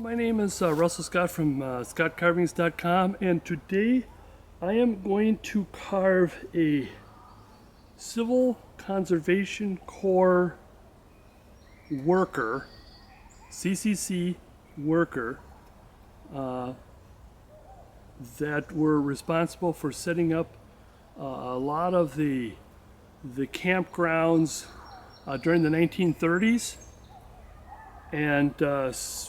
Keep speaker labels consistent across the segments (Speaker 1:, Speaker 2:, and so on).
Speaker 1: My name is Russell Scott from scottcarvings.com, and today I am going to carve a Civil Conservation Corps worker, CCC worker, that were responsible for setting up a lot of the campgrounds during the 1930s. And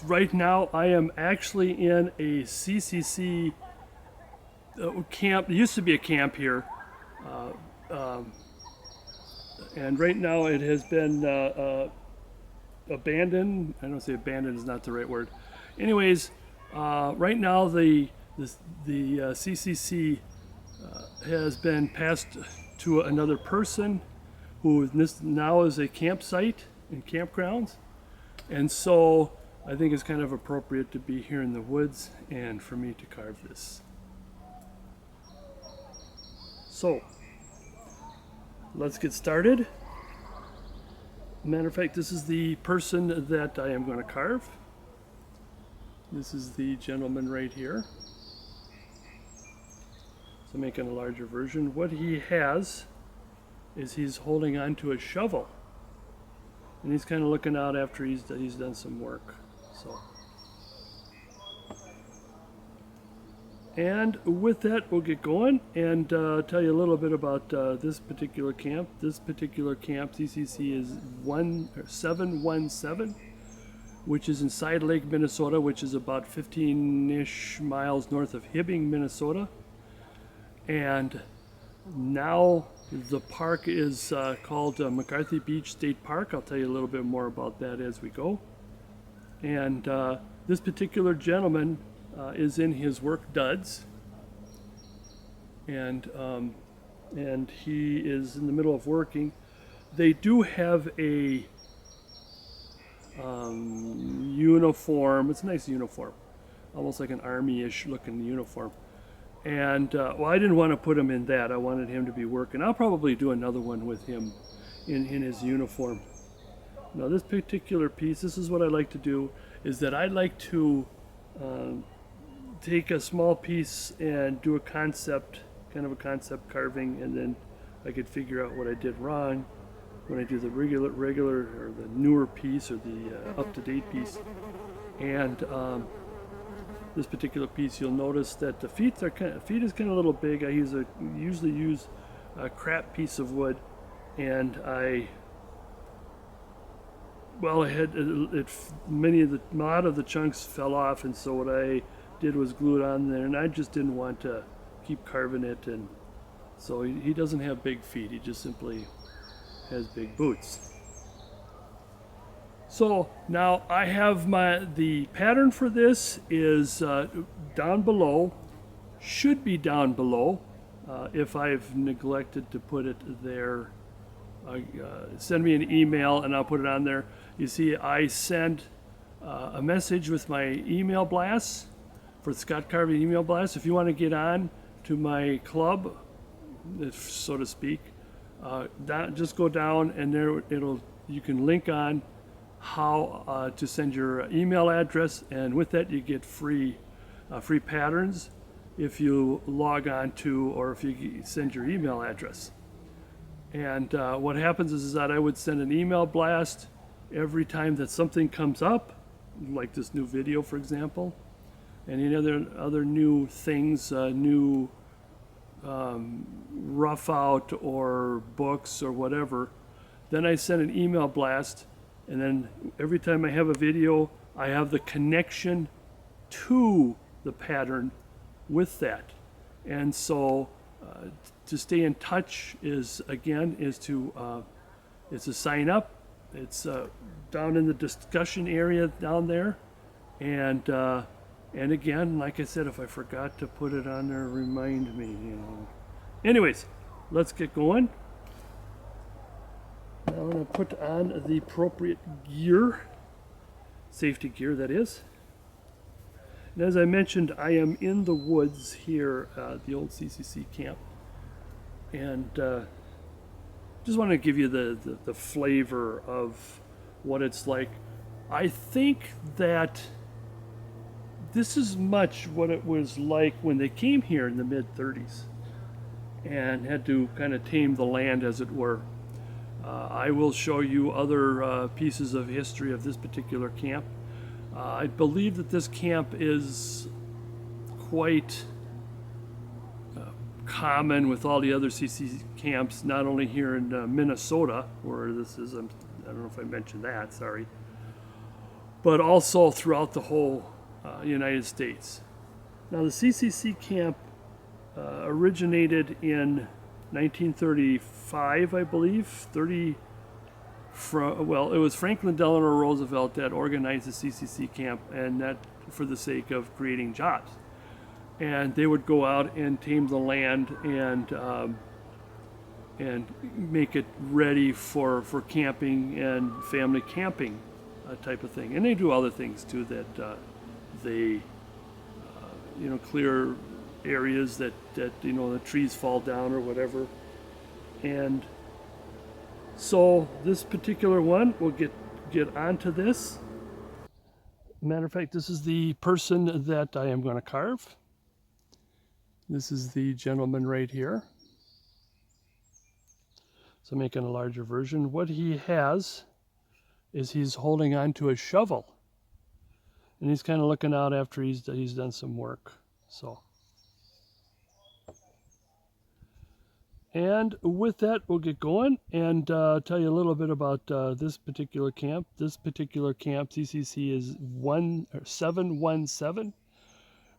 Speaker 1: right now I am actually in a CCC camp. It used to be a camp here, and right now it has been abandoned. I don't say abandoned is not the right word. Anyways, right now the CCC has been passed to another person who now is a campsite and campgrounds. And so I think it's kind of appropriate to be here in the woods and for me to carve this. So let's get started. Matter of fact, this is the person that I am going to carve. This is the gentleman right here. So making a larger version. What he has is he's holding on to a shovel. And he's kind of looking out after he's done some work. So, and with that, we'll get going and tell you a little bit about this particular camp. This particular camp, CCC, is 717, which is in Side Lake, Minnesota, which is about 15-ish miles north of Hibbing, Minnesota. And now the park is called McCarthy Beach State Park. I'll tell you a little bit more about that as we go. And this particular gentleman is in his work duds, and he is in the middle of working. They do have a uniform. It's a nice uniform, almost like an army-ish looking uniform. And well, I didn't want to put him in that. I wanted him to be working. I'll probably do another one with him in his uniform. Now this particular piece, this is what I like to do, is that I like to take a small piece and do a concept, kind of a concept carving, and then I could figure out what I did wrong when I do the regular or the newer piece or the up-to-date piece. And this particular piece, you'll notice that the feet is kind of a little big. I usually use a crap piece of wood, and a lot of the chunks fell off, and so what I did was glue it on there, and I just didn't want to keep carving it, and so he doesn't have big feet. He just simply has big boots. So now I have the pattern for this is down below, should be down below. If I've neglected to put it there, send me an email and I'll put it on there. You see, I send a message with my email blast for Scott Carving email blast. If you want to get on to my club, so to speak, just go down and there you can link on how to send your email address, and with that you get free patterns if you log on to, or if you send your email address. And what happens is that I would send an email blast every time that something comes up, like this new video, for example, and any other new things, new rough out or books or whatever. Then I send an email blast. And then every time I have a video, I have the connection to the pattern with that. And so to stay in touch is to sign up. It's down in the discussion area down there. And again, like I said, if I forgot to put it on there, remind me. Anyways, let's get going. Now I'm going to put on the appropriate gear, safety gear that is. And as I mentioned, I am in the woods here at the old CCC camp. And just want to give you the flavor of what it's like. I think that this is much what it was like when they came here in the mid-30s and had to kind of tame the land, as it were. I will show you other pieces of history of this particular camp. I believe that this camp is quite common with all the other CCC camps, not only here in Minnesota, where this is, I don't know if I mentioned that, sorry, but also throughout the whole United States. Now, the CCC camp originated in 1935, I believe. Well, it was Franklin Delano Roosevelt that organized the CCC camp, and that for the sake of creating jobs. And they would go out and tame the land and make it ready for camping and family camping type of thing. And they do other things too, that they clear areas that the trees fall down or whatever. And so this particular one, we'll get onto this. Matter of fact, this is the person that I am going to carve. This is the gentleman right here. So making a larger version. What he has is he's holding on to a shovel, and he's kind of looking out after he's done some work. So, and with that, we'll get going and tell you a little bit about this particular camp. This particular camp, CCC, is 717,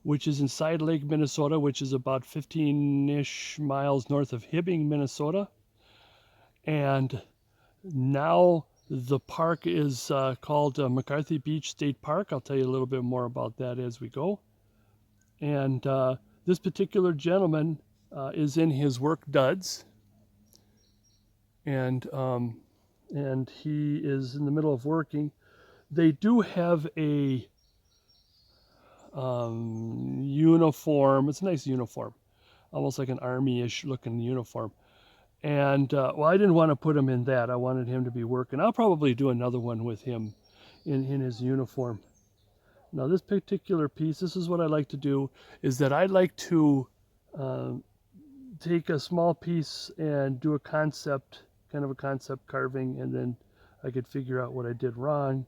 Speaker 1: which is in Side Lake, Minnesota, which is about 15-ish miles north of Hibbing, Minnesota. And now the park is called McCarthy Beach State Park. I'll tell you a little bit more about that as we go. And this particular gentleman is in his work duds, and he is in the middle of working. They do have a uniform. It's a nice uniform, almost like an army-ish looking uniform. And well, I didn't want to put him in that. I wanted him to be working. I'll probably do another one with him in his uniform. Now, this particular piece, this is what I like to do, is that I like to take a small piece and do a concept, kind of a concept carving, and then I could figure out what I did wrong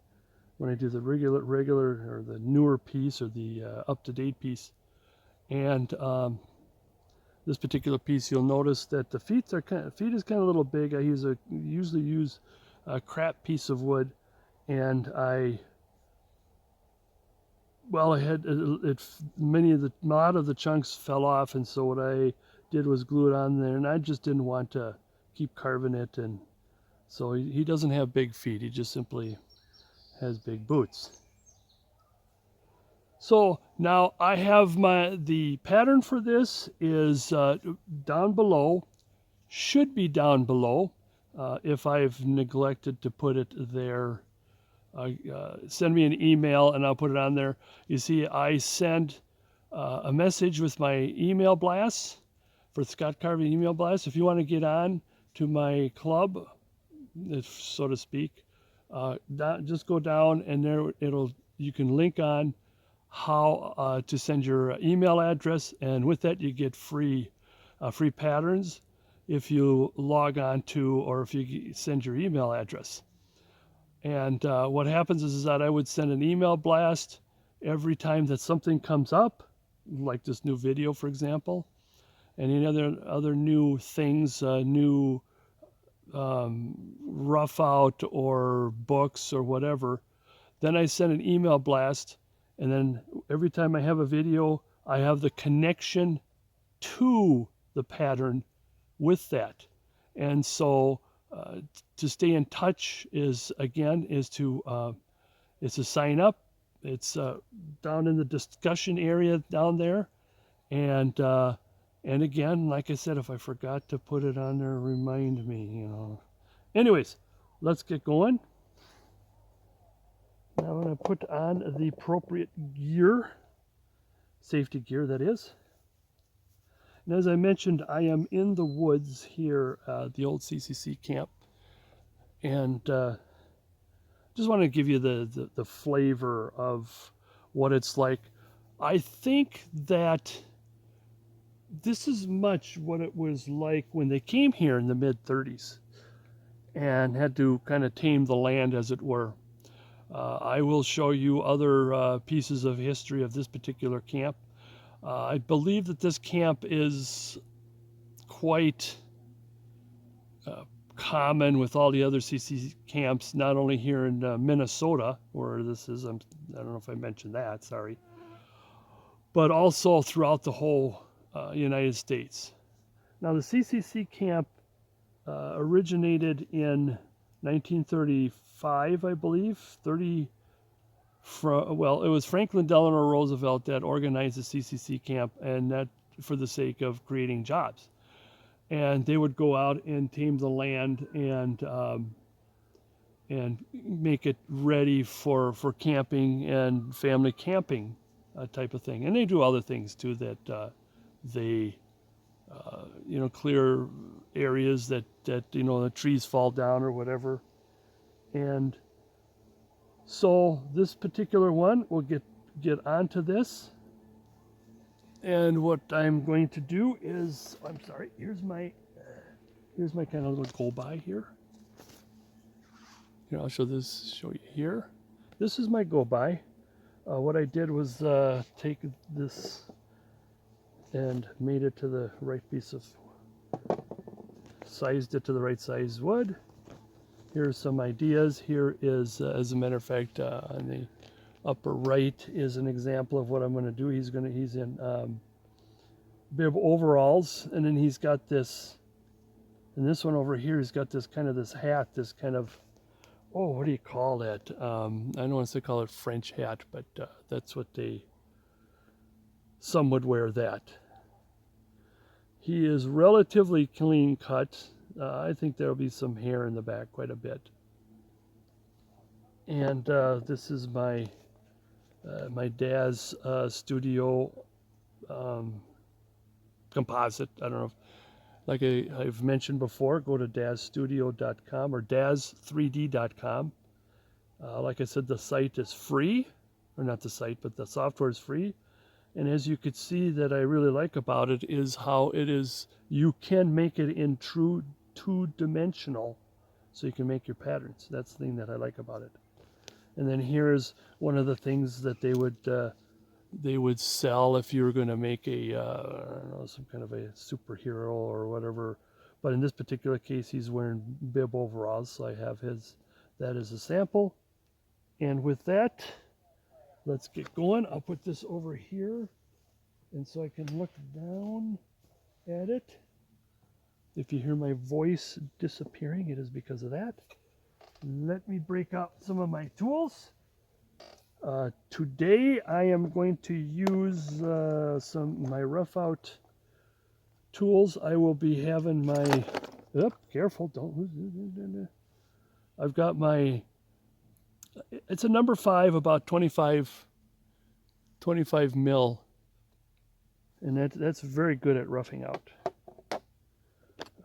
Speaker 1: when I do the regular or the newer piece or the up-to-date piece. And this particular piece, you'll notice that the feet is kind of a little big. I usually use a crap piece of wood, and a lot of the chunks fell off, and so what I did was glue it on there, and I just didn't want to keep carving it, and so he doesn't have big feet. He just simply has big boots. So now I have the pattern for this is down below, should be down below. If I've neglected to put it there, send me an email and I'll put it on there. You see, I send a message with my email blast for Scott Carving email blast. If you want to get on to my club, so to speak, just go down and there you can link on how to send your email address, and with that you get free patterns if you log on to, or if you send your email address. And what happens is that I would send an email blast every time that something comes up, like this new video, for example, and any other new things, new rough out or books or whatever. Then I send an email blast, and then every time I have a video, I have the connection to the pattern with that. And so to stay in touch is to sign up. It's down in the discussion area down there. And again, like I said, if I forgot to put it on there, remind me, Anyways, let's get going. Now I'm going to put on the appropriate gear, safety gear that is. And as I mentioned, I am in the woods here, the old CCC camp, and just want to give you the flavor of what it's like. I think that this is much what it was like when they came here in the mid 30s and had to kind of tame the land, as it were. I will show you other pieces of history of this particular camp. I believe that this camp is quite common with all the other CCC camps, not only here in Minnesota, where this is, I don't know if I mentioned that, sorry, but also throughout the whole United States. Now, the CCC camp originated in 1935, I believe. Well, it was Franklin Delano Roosevelt that organized the CCC camp, and that for the sake of creating jobs. And they would go out and tame the land and make it ready for camping and family camping type of thing. And they do other things too, that they clear areas that the trees fall down or whatever. And so this particular one, we'll get onto this. And what I'm going to do is, I'm sorry, here's my kind of little go by here. Here, I'll show you here. This is my go by. What I did was take this and made it to the right piece of, sized it to the right size wood. Here's some ideas. Here is, as a matter of fact, on the upper right is an example of what I'm going to do. He's in bib overalls, and then he's got this, and this one over here, he's got this hat, this kind of, oh, what do you call that? I don't want to call it French hat, but that's what some would wear that. He is relatively clean cut. I think there'll be some hair in the back quite a bit. And this is my dad's studio composite. I don't know if, like I've mentioned before, go to dazstudio.com or daz3d.com. Like I said, the site is free, or not the site, but the software is free. And as you could see, that I really like about it is how it is, you can make it in true two-dimensional, so you can make your patterns. That's the thing that I like about it. And then here's one of the things that they would sell if you were going to make I don't know, some kind of a superhero or whatever. But in this particular case, he's wearing bib overalls, so I have that as a sample. And with that, let's get going. I'll put this over here, and so I can look down at it. If you hear my voice disappearing, it is because of that. Let me break out some of my tools. Today I am going to use my rough out tools. I will be having my, careful, don't, I've got my, it's a number 5, about 25 mil, and that's very good at roughing out.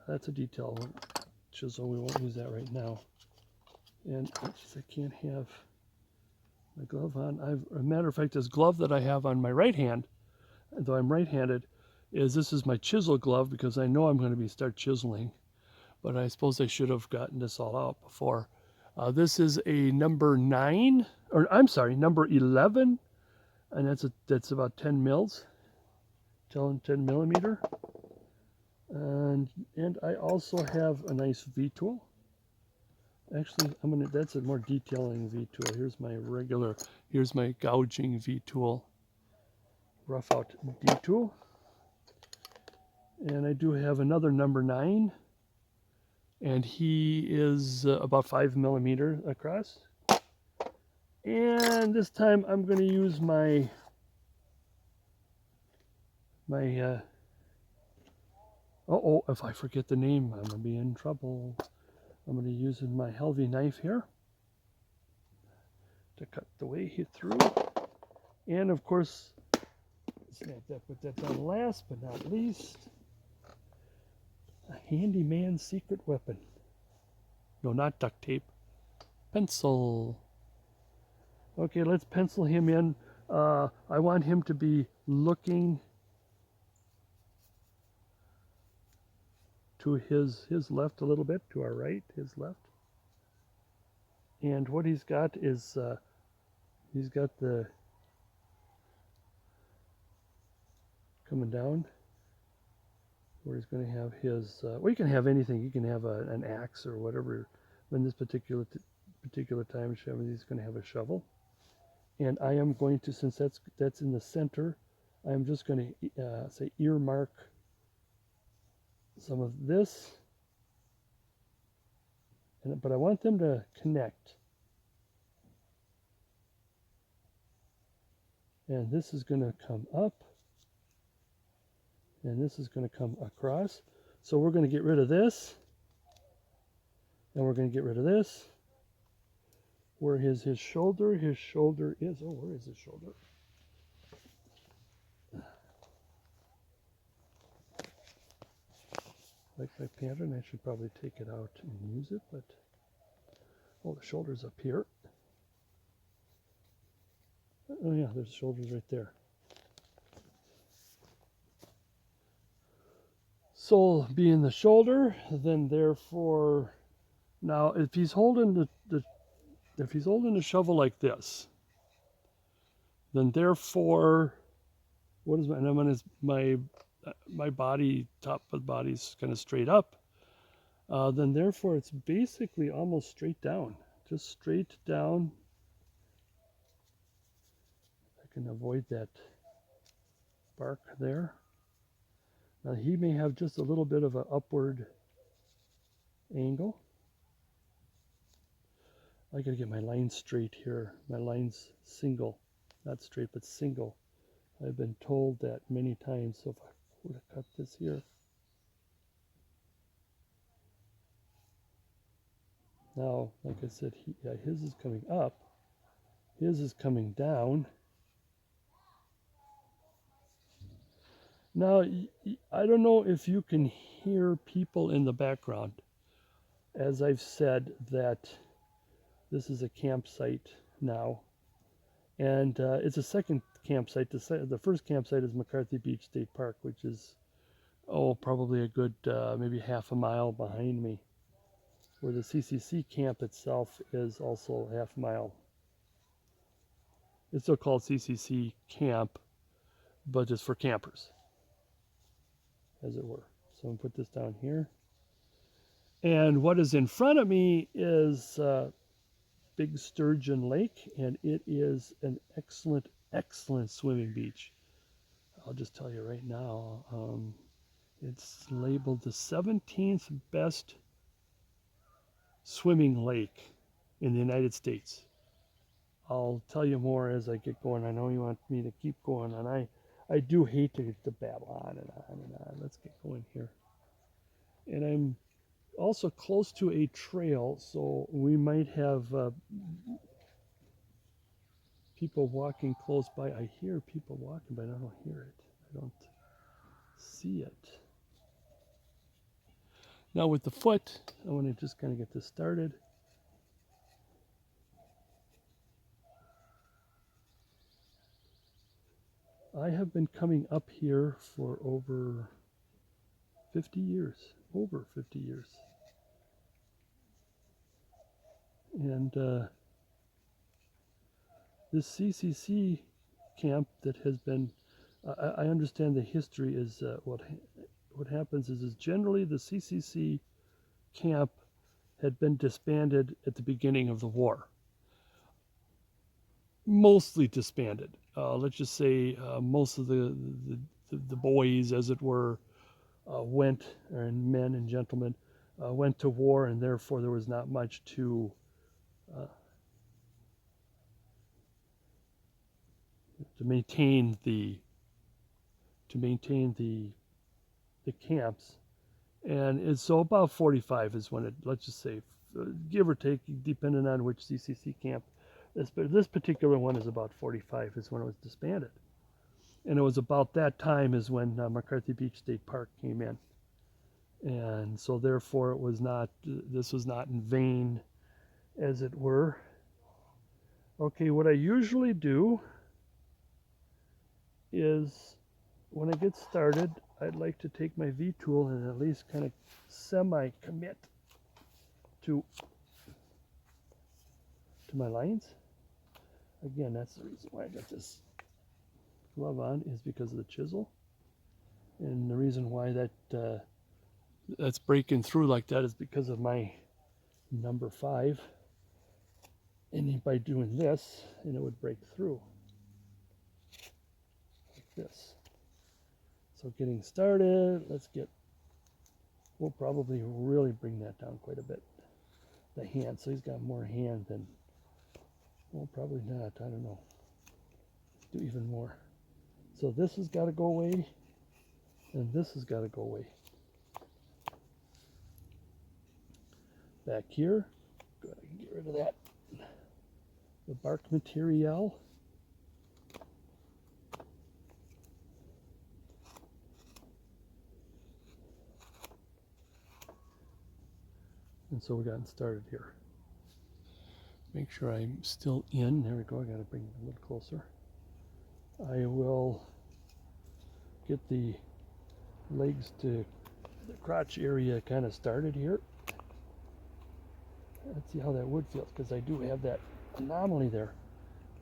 Speaker 1: That's a detail chisel. We won't use that right now. And I can't have my glove on. A matter of fact, this glove that I have on my right hand, though I'm right-handed, this is my chisel glove, because I know I'm going to start chiseling. But I suppose I should have gotten this all out before. This is a number 9, or I'm sorry, number 11, and that's about 10 mils, 10 millimeter. And I also have a nice V tool. Actually, that's a more detailing V tool. Here's my gouging V tool, rough out D tool. And I do have another number 9, and he is about 5 millimeter across. And this time I'm going to use my if I forget the name, I'm going to be in trouble. I'm going to use my Helvy knife here to cut the way through. And of course, put that down last but not least, a handyman's secret weapon. No, not duct tape. Pencil. Okay, let's pencil him in. I want him to be looking to his left a little bit, to our right, his left. And what he's got is he's got the coming down where he's going to have his, well, you can have anything. You can have an axe or whatever. In this particular time, he's going to have a shovel. And I am going to, since that's in the center, I'm just going to say earmark some of this. But I want them to connect. And this is going to come up. And this is going to come across. So we're going to get rid of this. And we're going to get rid of this. Where his shoulder is. Oh, where is his shoulder? Like my pattern, I should probably take it out and use it, but oh, the shoulder's up here. Oh yeah, there's the shoulders right there. So being the shoulder, then therefore, now if he's holding the shovel like this, then therefore, what is my? And I'm on my body, top of the body's kind of straight up. Then therefore, it's basically almost straight down, just straight down. I can avoid that bark there. Now he may have just a little bit of an upward angle. I gotta get my line straight here. My line's single, not straight, but single. I've been told that many times, so if I would have cut this here. Now, like I said, his is coming up, his is coming down. Now, I don't know if you can hear people in the background. As I've said, that this is a campsite now, and it's a second campsite. The first campsite is McCarthy Beach State Park, which is, probably a good maybe half a mile behind me, where the CCC camp itself is also half a mile. It's still called CCC Camp, but it's for campers, as it were. So I'm going to put this down here. And what is in front of me is Big Sturgeon Lake, and it is an excellent, excellent swimming beach. I'll just tell you right now, it's labeled the 17th best swimming lake in the United States. I'll tell you more as I get going. I know you want me to keep going, and I do hate to babble on and on and on. Let's get going here. And I'm also close to a trail, so we might have people walking close by. I hear people walking, but I don't hear it. I don't see it. Now with the foot, I want to just kind of get this started. I have been coming up here for over 50 years. Over 50 years. And this CCC camp that has been, I understand the history is what happens is generally the CCC camp had been disbanded at the beginning of the war. Mostly disbanded. Let's just say most of the boys, as it were, went, and men and gentlemen, went to war, and therefore there was not much to maintain the camps. And it's so about 45 is when it, let's just say, give or take, depending on which CCC camp. This particular one is about 45 is when it was disbanded. And it was about that time is when McCarthy Beach State Park came in. And so therefore this was not in vain, as it were. Okay, what I usually do is when I get started, I'd like to take my V-tool and at least kind of semi-commit to my lines. Again, that's the reason why I got this glove on, is because of the chisel. And the reason why that's breaking through like that is because of my number 5. And by doing this, and it would break through like this. So getting started, we'll probably really bring that down quite a bit. The hand, so he's got more hand than, well, probably not, I don't know. Do even more. So this has got to go away, and this has got to go away. Back here, good, I can get rid of that. The bark material. And so we're getting started here. Make sure I'm still in. There we go. I got to bring it a little closer. I will get the legs to the crotch area kind of started here. Let's see how that wood feels, because I do have that anomaly there.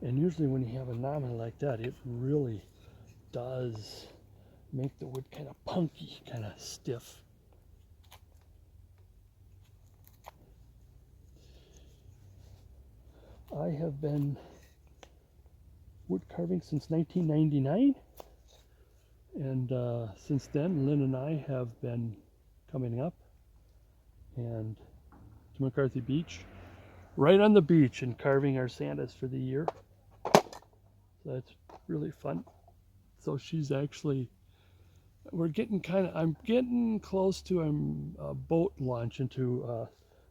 Speaker 1: And usually when you have an anomaly like that, it really does make the wood kind of punky, kind of stiff. I have been wood carving since 1999, and since then Lynn and I have been coming up and to McCarthy Beach, right on the beach, and carving our Santas for the year. So that's really fun. So she's actually, I'm getting close to a boat launch into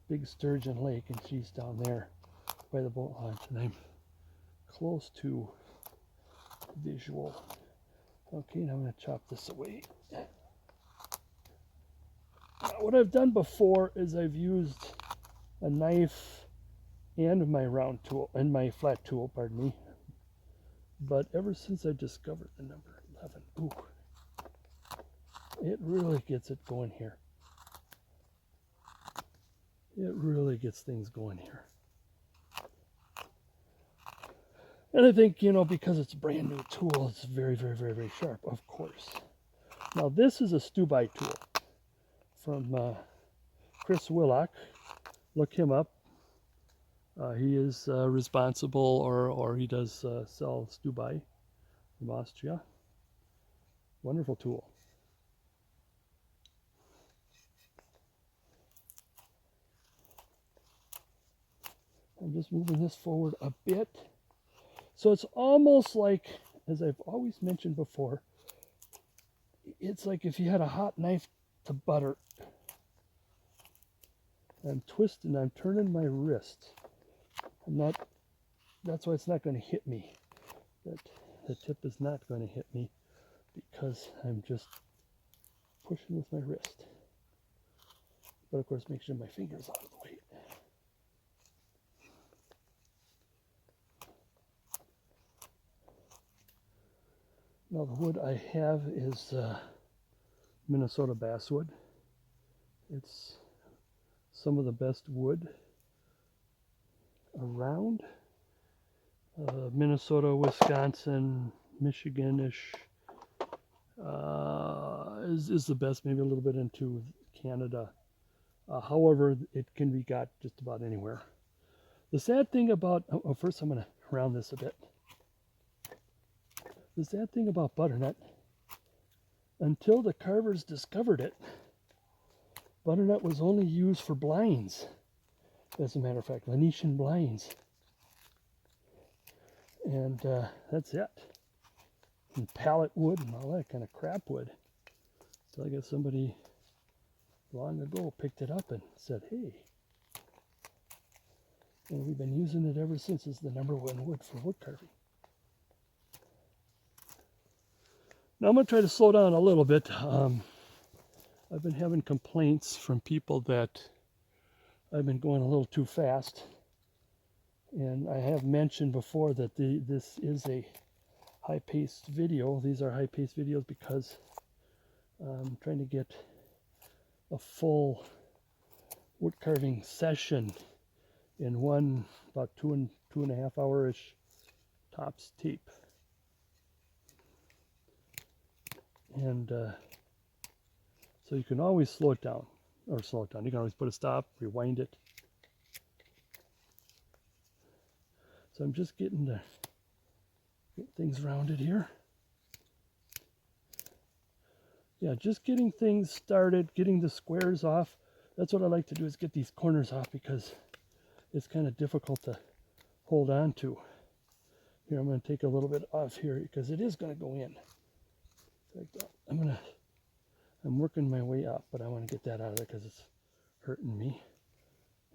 Speaker 1: Big Sturgeon Lake, and she's down there by the boat launch, and I'm close to visual. Okay, now I'm going to chop this away. Now, what I've done before is I've used a knife and my round tool, and my flat tool, pardon me. But ever since I discovered the number 11, ooh, it really gets it going here. It really gets things going here. And I think, because it's a brand new tool, it's very, very, very, very sharp, of course. Now this is a Stubai tool from Chris Willock. Look him up. He is responsible, or he does sell Stubai from Austria. Wonderful tool. I'm just moving this forward a bit. So it's almost like, as I've always mentioned before, it's like if you had a hot knife to butter. I'm twisting, I'm turning my wrist. That's why it's not going to hit me. The tip is not going to hit me, because I'm just pushing with my wrist. But of course, make sure my finger's out of the way. Now the wood I have is Minnesota basswood. It's some of the best wood around. Minnesota, Wisconsin, Michigan-ish is the best, maybe a little bit into Canada. However, it can be got just about anywhere. The sad thing about, first I'm going to round this a bit. The sad thing about butternut, until the carvers discovered it, butternut was only used for blinds. As a matter of fact, Venetian blinds. And that's it. And pallet wood and all that kind of crap wood. So I guess somebody long ago picked it up and said, hey. And we've been using it ever since. It's the #1 wood for wood carving. Now I'm going to try to slow down a little bit. I've been having complaints from people that I've been going a little too fast. And I have mentioned before that this is a high-paced video. These are high-paced videos because I'm trying to get a full wood carving session in one about two and a half hour-ish tops tape. And so you can always slow it down, or slow it down. You can always put a stop, rewind it. So I'm just getting to get things rounded here. Yeah, just getting things started, getting the squares off. That's what I like to do, is get these corners off, because it's kind of difficult to hold on to. Here, I'm going to take a little bit off here because it is going to go in. I'm working my way up, but I want to get that out of there because it's hurting me.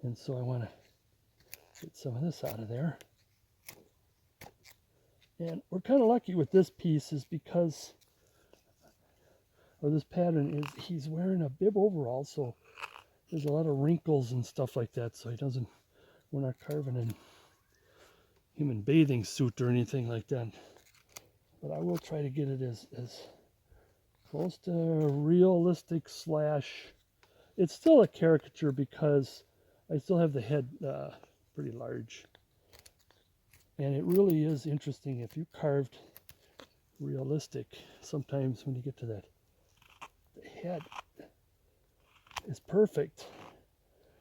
Speaker 1: And so I want to get some of this out of there. And we're kind of lucky with this piece, is because, or this pattern, is he's wearing a bib overall, so there's a lot of wrinkles and stuff like that, so we're not carving in him in bathing suit or anything like that. But I will try to get it as close to realistic / it's still a caricature, because I still have the head pretty large. And it really is interesting if you carved realistic. Sometimes when you get to that, the head is perfect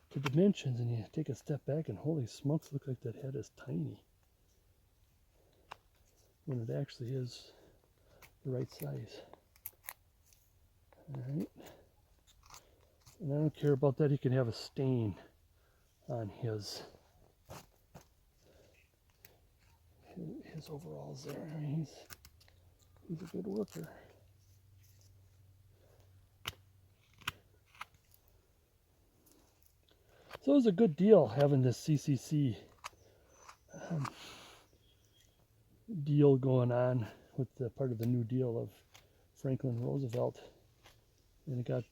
Speaker 1: to dimensions, and you take a step back and holy smokes, look like that head is tiny, when it actually is the right size. Alright. And I don't care about that. He can have a stain on his overalls there. I mean, he's a good worker. So it was a good deal having this CCC deal going on with the part of the New Deal of Franklin Roosevelt. And it got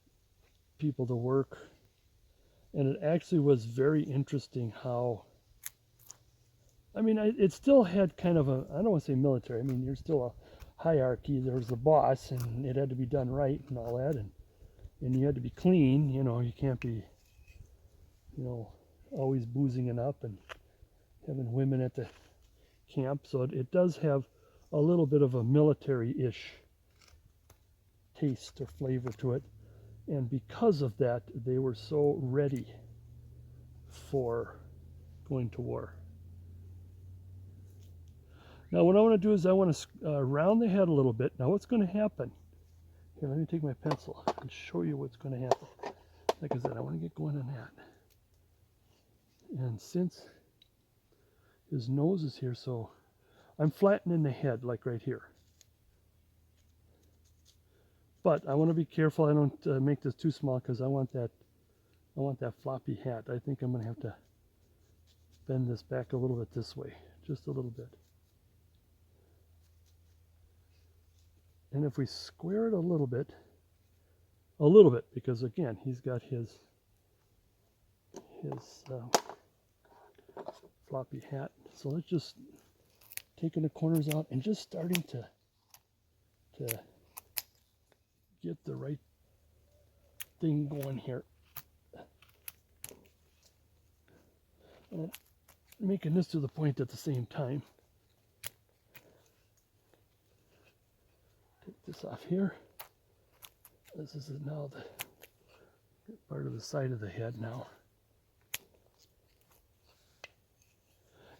Speaker 1: people to work. And it actually was very interesting how, I mean, it still had kind of a, I don't want to say military, I mean, there's still a hierarchy. There was the boss, and it had to be done right and all that. And you had to be clean, you can't be, always boozing it up and having women at the camp. So it does have a little bit of a military-ish taste or flavor to it. And because of that, they were so ready for going to war. Now what I want to do is I want to round the head a little bit. Now what's going to happen? Here, let me take my pencil and show you what's going to happen. Like I said, I want to get going on that. And since his nose is here, so I'm flattening the head like right here. But I want to be careful I don't make this too small, because I want that floppy hat. I think I'm going to have to bend this back a little bit this way, just a little bit. And if we square it a little bit, because again, he's got his floppy hat. So let's just taking the corners out and just starting to get the right thing going here. And making this to the point at the same time. Take this off here. This is now the part of the side of the head now.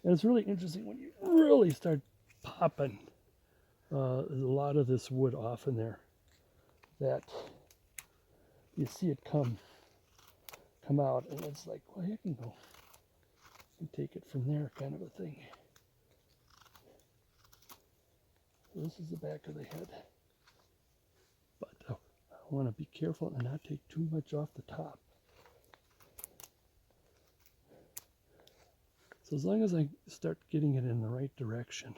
Speaker 1: And it's really interesting when you really start popping a lot of this wood off in there, that you see it come out, and it's like, well, you can go and take it from there, kind of a thing. So this is the back of the head. But I want to be careful and not take too much off the top. So as long as I start getting it in the right direction,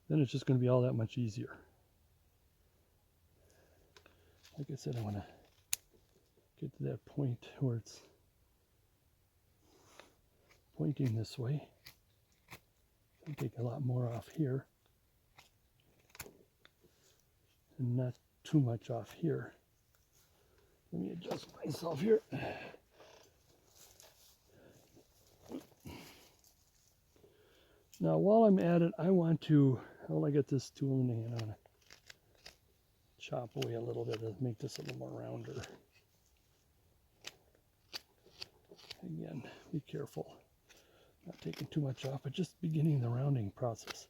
Speaker 1: then it's just going to be all that much easier. Like I said, I want to get to that point where it's pointing this way. I'll take a lot more off here and not too much off here. Let me adjust myself here. Now while I'm at it, I want to, while I get this tool in the hand, I want to chop away a little bit to make this a little more rounder. Again, be careful. Not taking too much off, but just beginning the rounding process.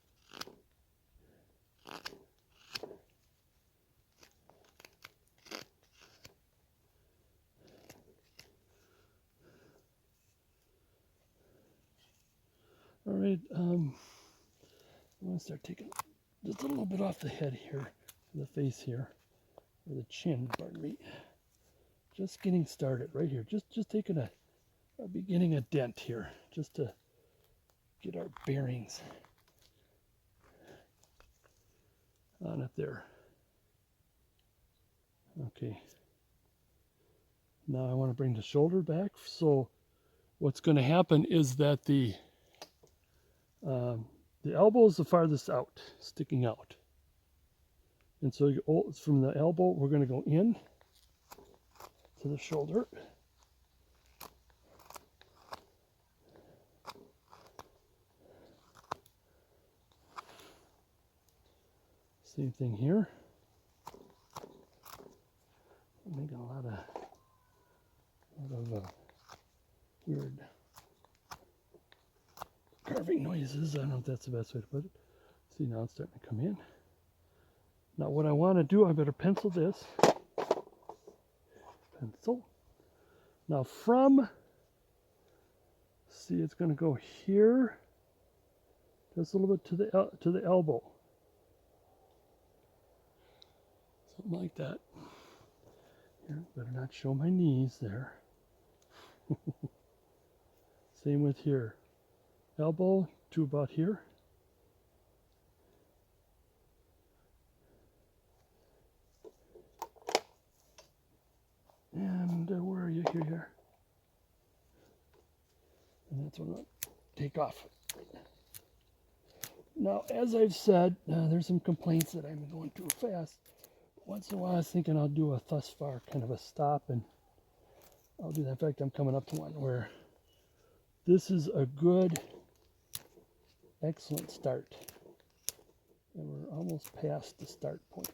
Speaker 1: All right, I'm going to start taking just a little bit off the head here, the face here, or the chin, pardon me. Just getting started right here. Just taking a beginning a dent here, just to get our bearings on it there. Okay. Now I want to bring the shoulder back. So what's going to happen is that the elbow is the farthest out, sticking out. And so from the elbow, we're going to go in to the shoulder. Same thing here. I'm making a lot of weird carving noises. I don't know if that's the best way to put it. See, now it's starting to come in. Now what I want to do, I better pencil this. Pencil. Now from, see, it's going to go here, just a little bit to the elbow. Something like that. Here, better not show my knees there. Same with here. Elbow to about here. And where are you? Here. And that's what I'll take off. Now, as I've said, there's some complaints that I'm going too fast. Once in a while, I was thinking I'll do a thus far kind of a stop, and I'll do that. In fact, I'm coming up to one where this is a good, excellent start. And we're almost past the start point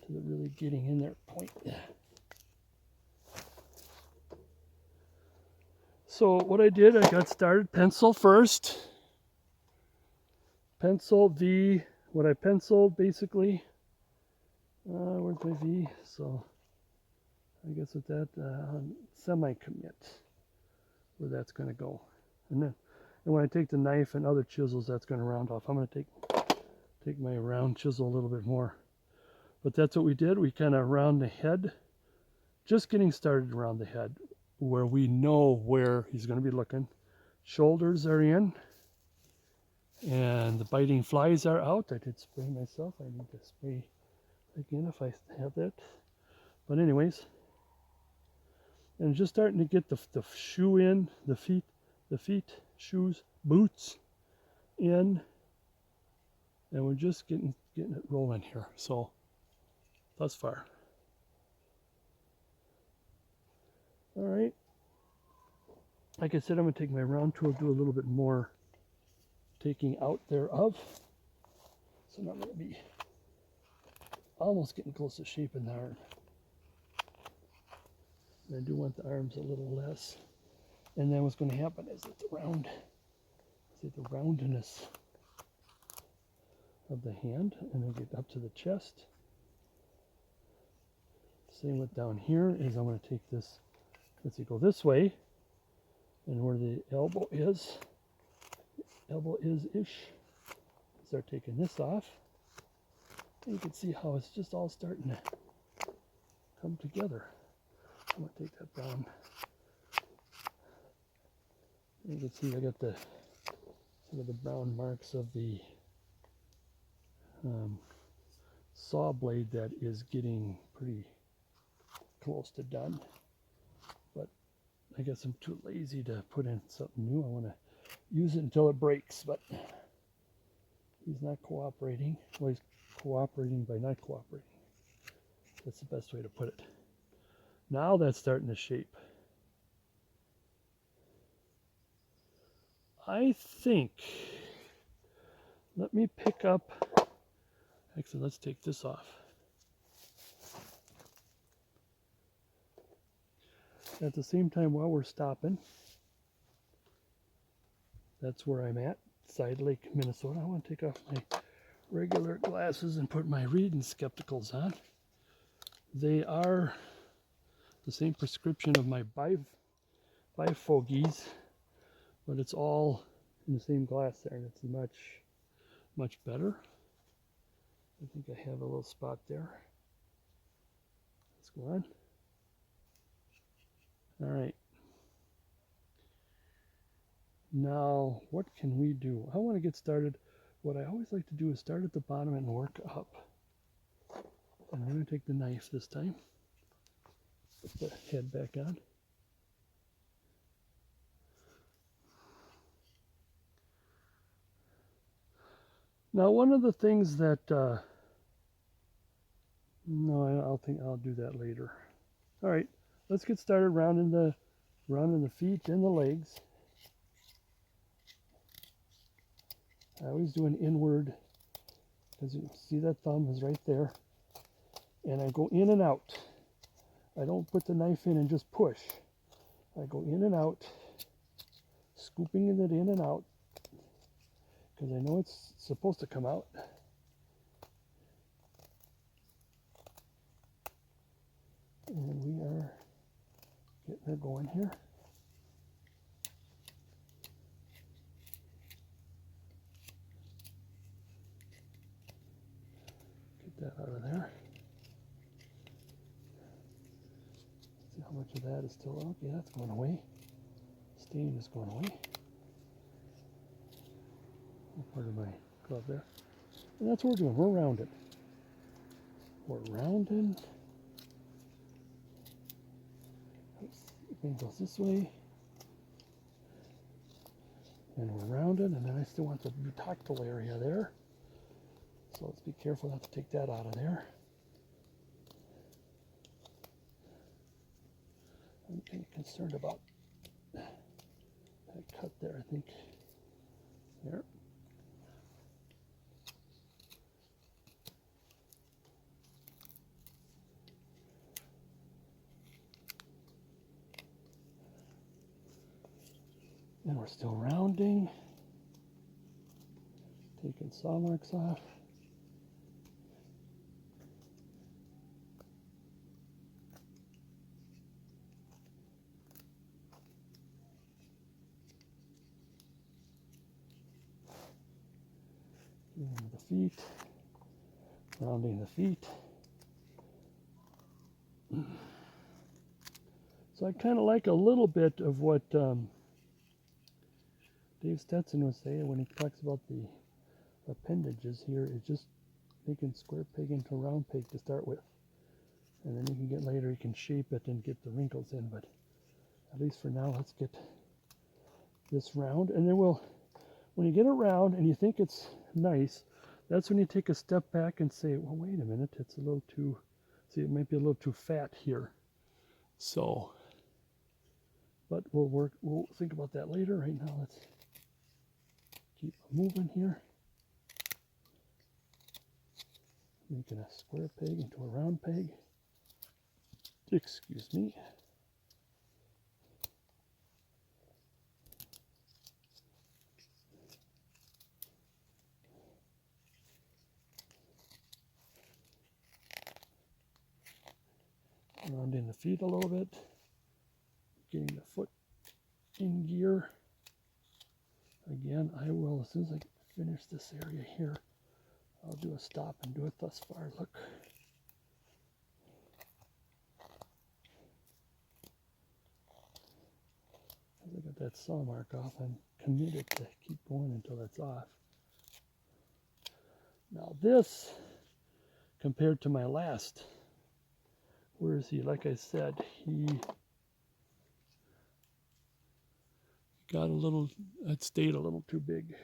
Speaker 1: to the really getting in there point. So what I did, I got started pencil first. Pencil V, what I penciled basically. Where's my V? So I guess with that semi-commit where that's going to go. And when I take the knife and other chisels, that's going to round off. I'm going to take my round chisel a little bit more. But that's what we did. We kind of round the head, just getting started around the head, where we know where he's going to be looking. Shoulders are in, and the biting flies are out. I did spray myself. I need to spray again if I have that. But anyways, and just starting to get the shoe in, the feet, shoes, boots in, and we're just getting it rolling here. So thus far. All right. Like I said, I'm going to take my round tool, do a little bit more taking out thereof. So now I'm going to be almost getting close to shaping the arm. And I do want the arms a little less. And then what's going to happen is that the roundness of the hand, and then get up to the chest. Same with down here is I'm going to take this, let's see, go this way, and where the elbow is ish, start taking this off. And you can see how it's just all starting to come together. I'm going to take that down. You can see I got some of the brown marks of the saw blade that is getting pretty close to done. But I guess I'm too lazy to put in something new. I want to use it until it breaks, but he's not cooperating. Well, he's cooperating by not cooperating. That's the best way to put it. Now that's starting to shape. I think, let me pick up, actually let's take this off. At the same time, while we're stopping, that's where I'm at, Side Lake, Minnesota. I want to take off my regular glasses and put my reading spectacles on. They are the same prescription of my bifogies, but it's all in the same glass there, and it's much better. I think I have a little spot there. Let's go on. All right. Now, what can we do? I want to get started. What I always like to do is start at the bottom and work up. And I'm going to take the knife this time. Put the head back on. Now, one of the things that, no, I'll think I'll do that later. All right, let's get started rounding the feet and the legs. I always do an inward, because you see that thumb is right there, and I go in and out. I don't put the knife in and just push. I go in and out, scooping it in and out, because I know it's supposed to come out. And we are getting her going here. Get that out of there. See how much of that is still out. Yeah, that's going away. Stain is going away. Part of my glove there. And that's what we're doing. We're rounding. We're rounding. It goes this way. And we're rounding, and then I still want the butoctal area there. So let's be careful not to take that out of there. I'm kind of concerned about that cut there, I think. There. And we're still rounding. Taking saw marks off. The feet, rounding the feet. So I kind of like a little bit of what Dave Stetson was saying when he talks about the appendages here, is just making square peg into round peg to start with. And then you can get later, you can shape it and get the wrinkles in, but at least for now, let's get this round. And then when you get it round and you think it's nice, that's when you take a step back and say, well, wait a minute, it's a little too, see, it might be a little too fat here. So, but we'll think about that later. Right now, let's keep moving here. Making a square peg into a round peg. Excuse me. Rounding the feet a little bit. Getting the foot in gear. Again, I will, as soon as I finish this area here, I'll do a stop and do it thus far. Look. As I got that saw mark off, I'm committed to keep going until it's off. Now this, compared to my last, where is he? Like I said, he got a little, it stayed a little too big.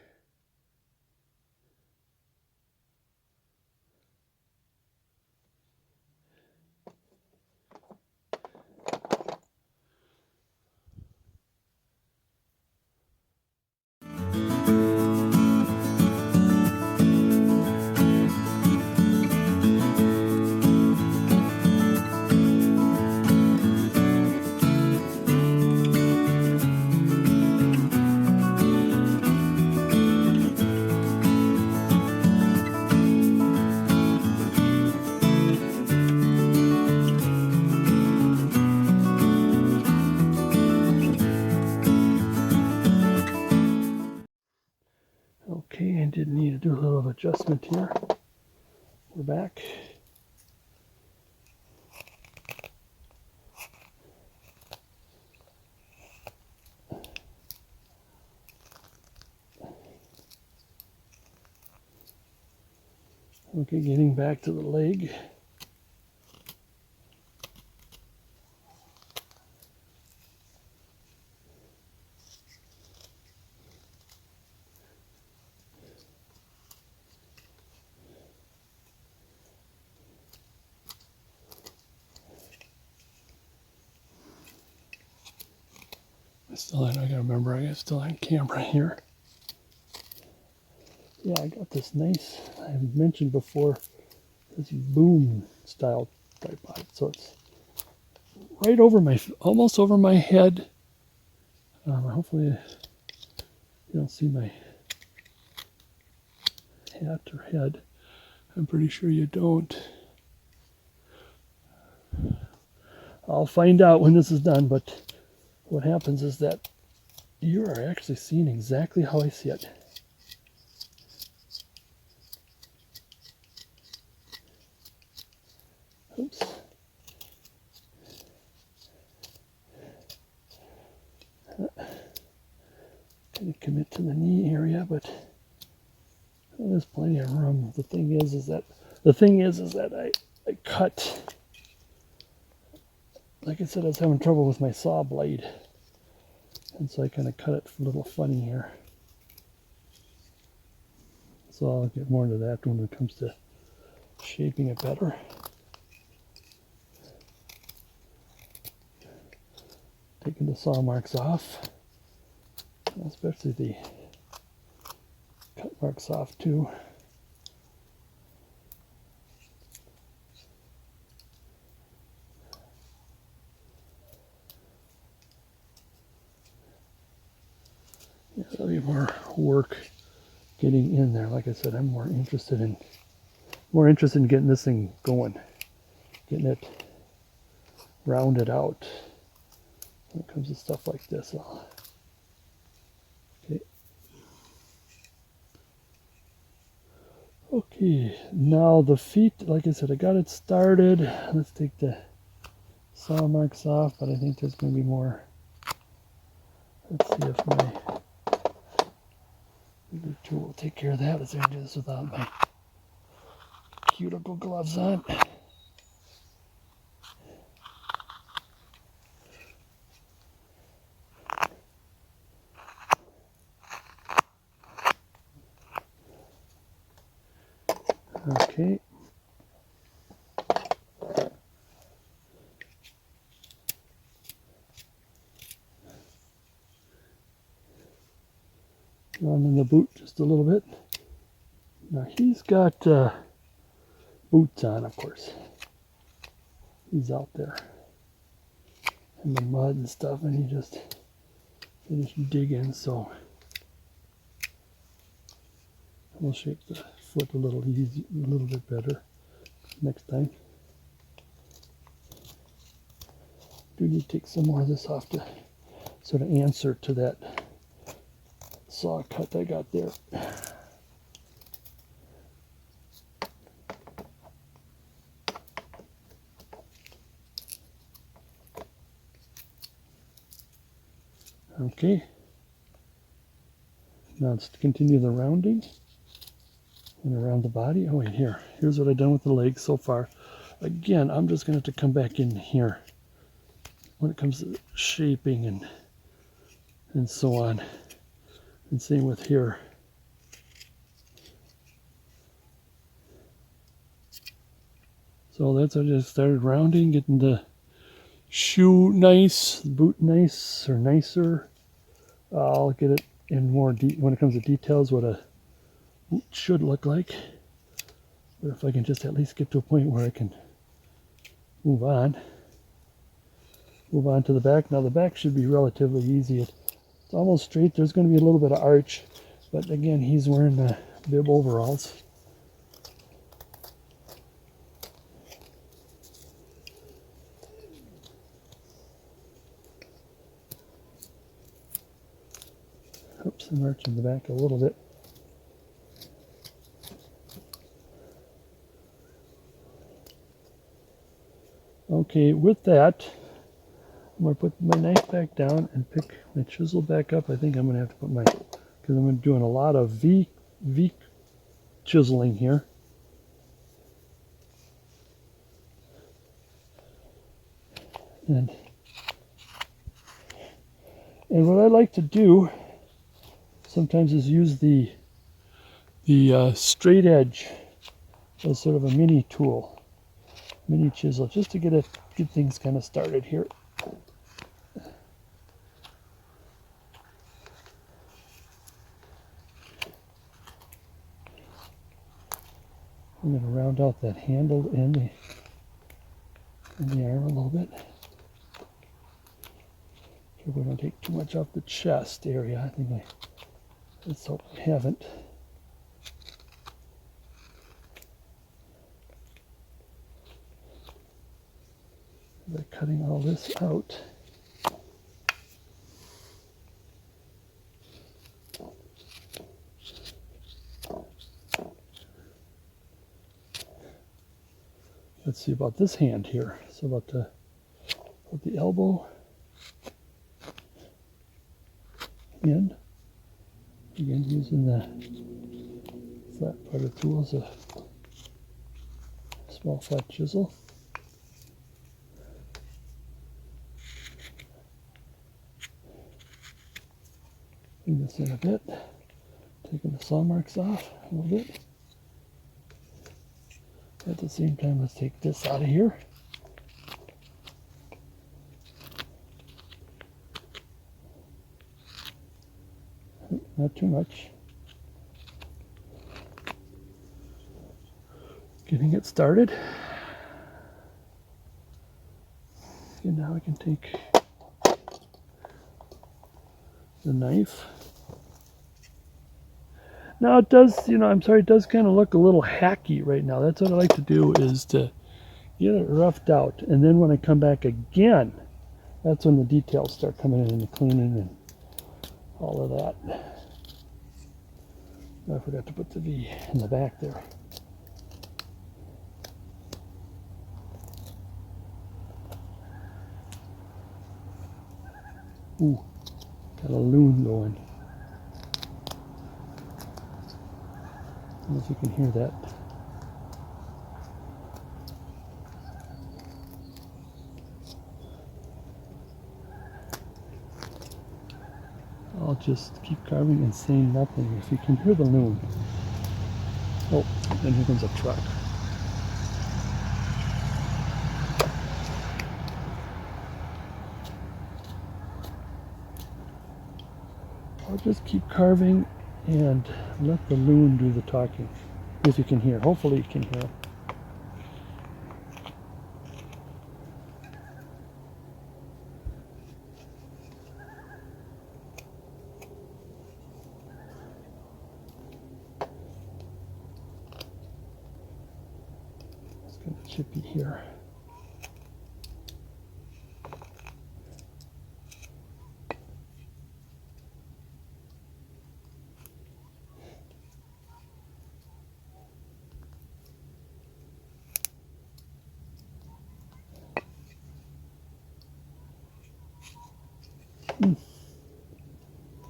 Speaker 1: Okay, I did need to do a little adjustment here. We're back. Okay, getting back to the leg. I gotta remember, I still on camera here. Yeah, I got this nice, I mentioned before, this boom style tripod. So it's right over my, almost over my head. Hopefully you don't see my hat or head. I'm pretty sure you don't. I'll find out when this is done, but what happens is that you are actually seeing exactly how I see it. Oops. Kind of commit to the knee area, but there's plenty of room. The thing is that I cut. Like I said, I was having trouble with my saw blade, and so I kind of cut it a little funny here. So I'll get more into that when it comes to shaping it better. Taking the saw marks off, especially the cut marks off too. Yeah, there'll be more work getting in there. Like I said, I'm more interested in getting this thing going, getting it rounded out. When it comes to stuff like this, okay. Okay, now the feet, like I said, I got it started. Let's take the saw marks off, but I think there's going to be more. Let's see if my tool will take care of that. Let's do this without my cuticle gloves on. Okay. On in the boot just a little bit. Now he's got boots on, of course. He's out there in the mud and stuff, and he just finished digging, so we'll shape the foot a little bit better next time. Do need to take some more of this off to sort of answer to that saw cut I got there. Okay. Now let's continue the rounding and around the body. Oh wait, here's what I've done with the legs so far. Again, I'm just going to have to come back in here when it comes to shaping and and so on. And same with here. So that's what I just started rounding, getting the shoe nice, the boot nice or nicer. I'll get it in more when it comes to details what a boot should look like. But if I can just at least get to a point where I can move on to the back. Now the back should be relatively easy. It's almost straight. There's going to be a little bit of arch, but again, he's wearing the bib overalls. Oops, I'm arching the back a little bit. Okay, with that, I'm going to put my knife back down and pick my chisel back up. I think I'm going to have to put my, because I'm doing a lot of V chiseling here. And what I like to do sometimes is use the straight edge as sort of a mini tool, mini chisel, just to get things kind of started here. I'm going to round out that handle and the arm a little bit. So we don't take too much off the chest area. I think let's hope I haven't. By cutting all this out. Let's see about this hand here. So about the elbow in. Again, using the flat part of the tool as a small flat chisel. Bring this in a bit. Taking the saw marks off a little bit. At the same time, let's take this out of here. Not too much. Getting it started. And now I can take the knife. Now it does, I'm sorry, it does kind of look a little hacky right now. That's what I like to do, is to get it roughed out. And then when I come back again, that's when the details start coming in and the cleaning and all of that. I forgot to put the V in the back there. Ooh, got a loon going. I don't know if you can hear that. I'll just keep carving and saying nothing if you can hear the loon. Oh, and here comes a truck. I'll just keep carving and let the loon do the talking. If you can hear. Hopefully you can hear. It's kind of chippy here.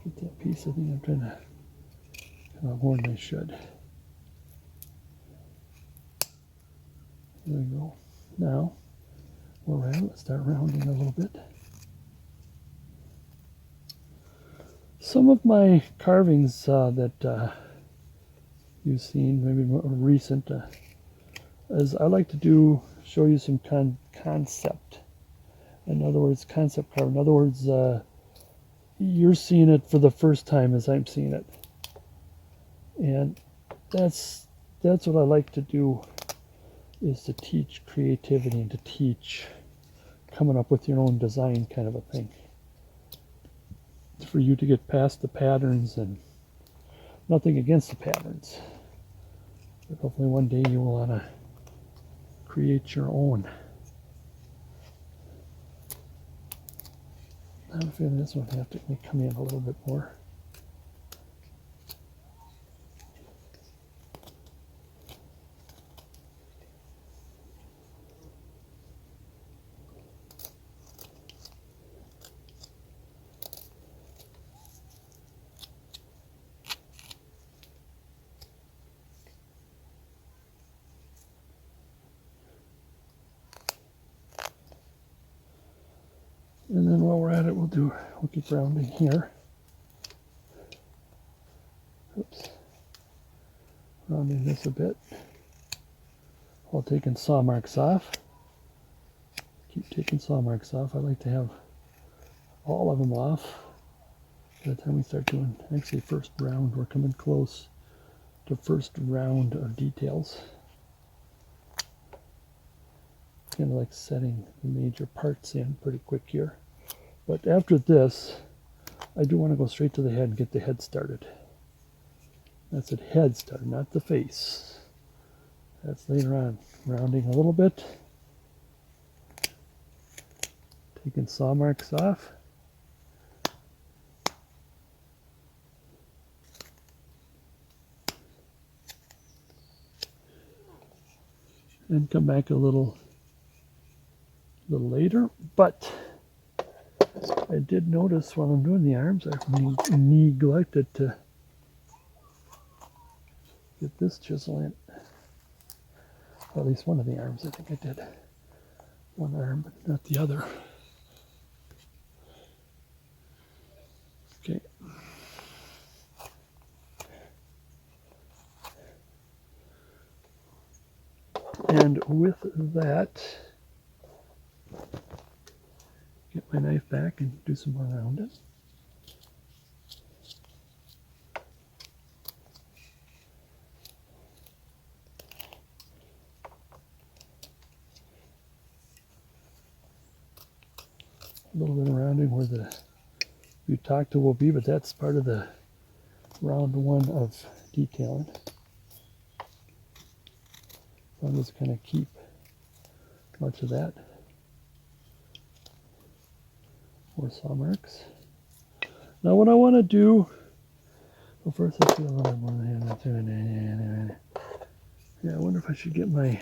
Speaker 1: Get that piece. I think I'm trying to come out more than I should. There we go. Now, we're ready. Let's start rounding a little bit. Some of my carvings that you've seen, maybe more recent, is I like to show you some concept. In other words, concept carving. In other words, you're seeing it for the first time as I'm seeing it, and that's what I like to do, is to teach creativity and to teach coming up with your own design kind of a thing. It's for you to get past the patterns, and nothing against the patterns, but hopefully one day you will want to create your own. I have a feeling this one have to come in a little bit more. And then while we're at it, we'll keep rounding here. Oops. Rounding this a bit while taking saw marks off. Keep taking saw marks off. I like to have all of them off by the time we start doing, actually, first round. We're coming close to first round of details. Kind of like setting the major parts in pretty quick here. But after this, I do want to go straight to the head and get the head started. That's it, head started, not the face. That's later on. Rounding a little bit. Taking saw marks off. And come back a little later, but I did notice while I'm doing the arms, I've neglected to get this chisel in. Well, at least one of the arms, I think I did. One arm, but not the other. Okay. And with that, get my knife back and do some more rounding. A little bit of rounding where the reputable will be, but that's part of the round one of detailing. So I'll just kind of keep much of that. More saw marks. Now what I want to do, well, first let's do a little bit more than yeah, I wonder if I should get my, I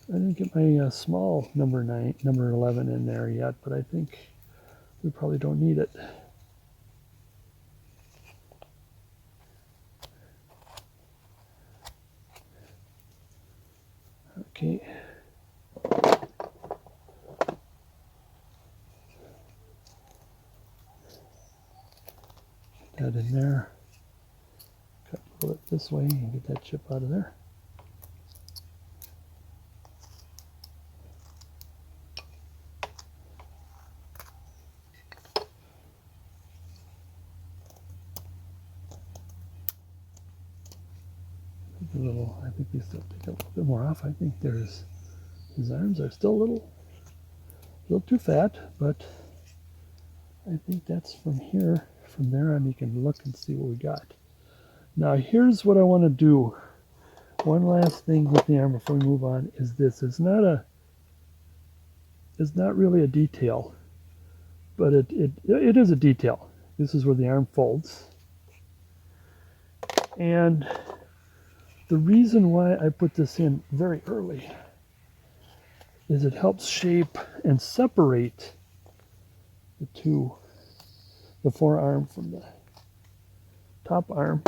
Speaker 1: didn't get my small number 11 in there yet, but I think we probably don't need it. Okay. Get that in there. Cut a little bit this way and get that chip out of there. I think we still take a little bit more off. I think his arms are still a little too fat, but I think that's from here. From there on, you can look and see what we got. Now, here's what I want to do. One last thing with the arm before we move on is this. It's not really a detail, but it is a detail. This is where the arm folds. And the reason why I put this in very early is it helps shape and separate the forearm from the top arm,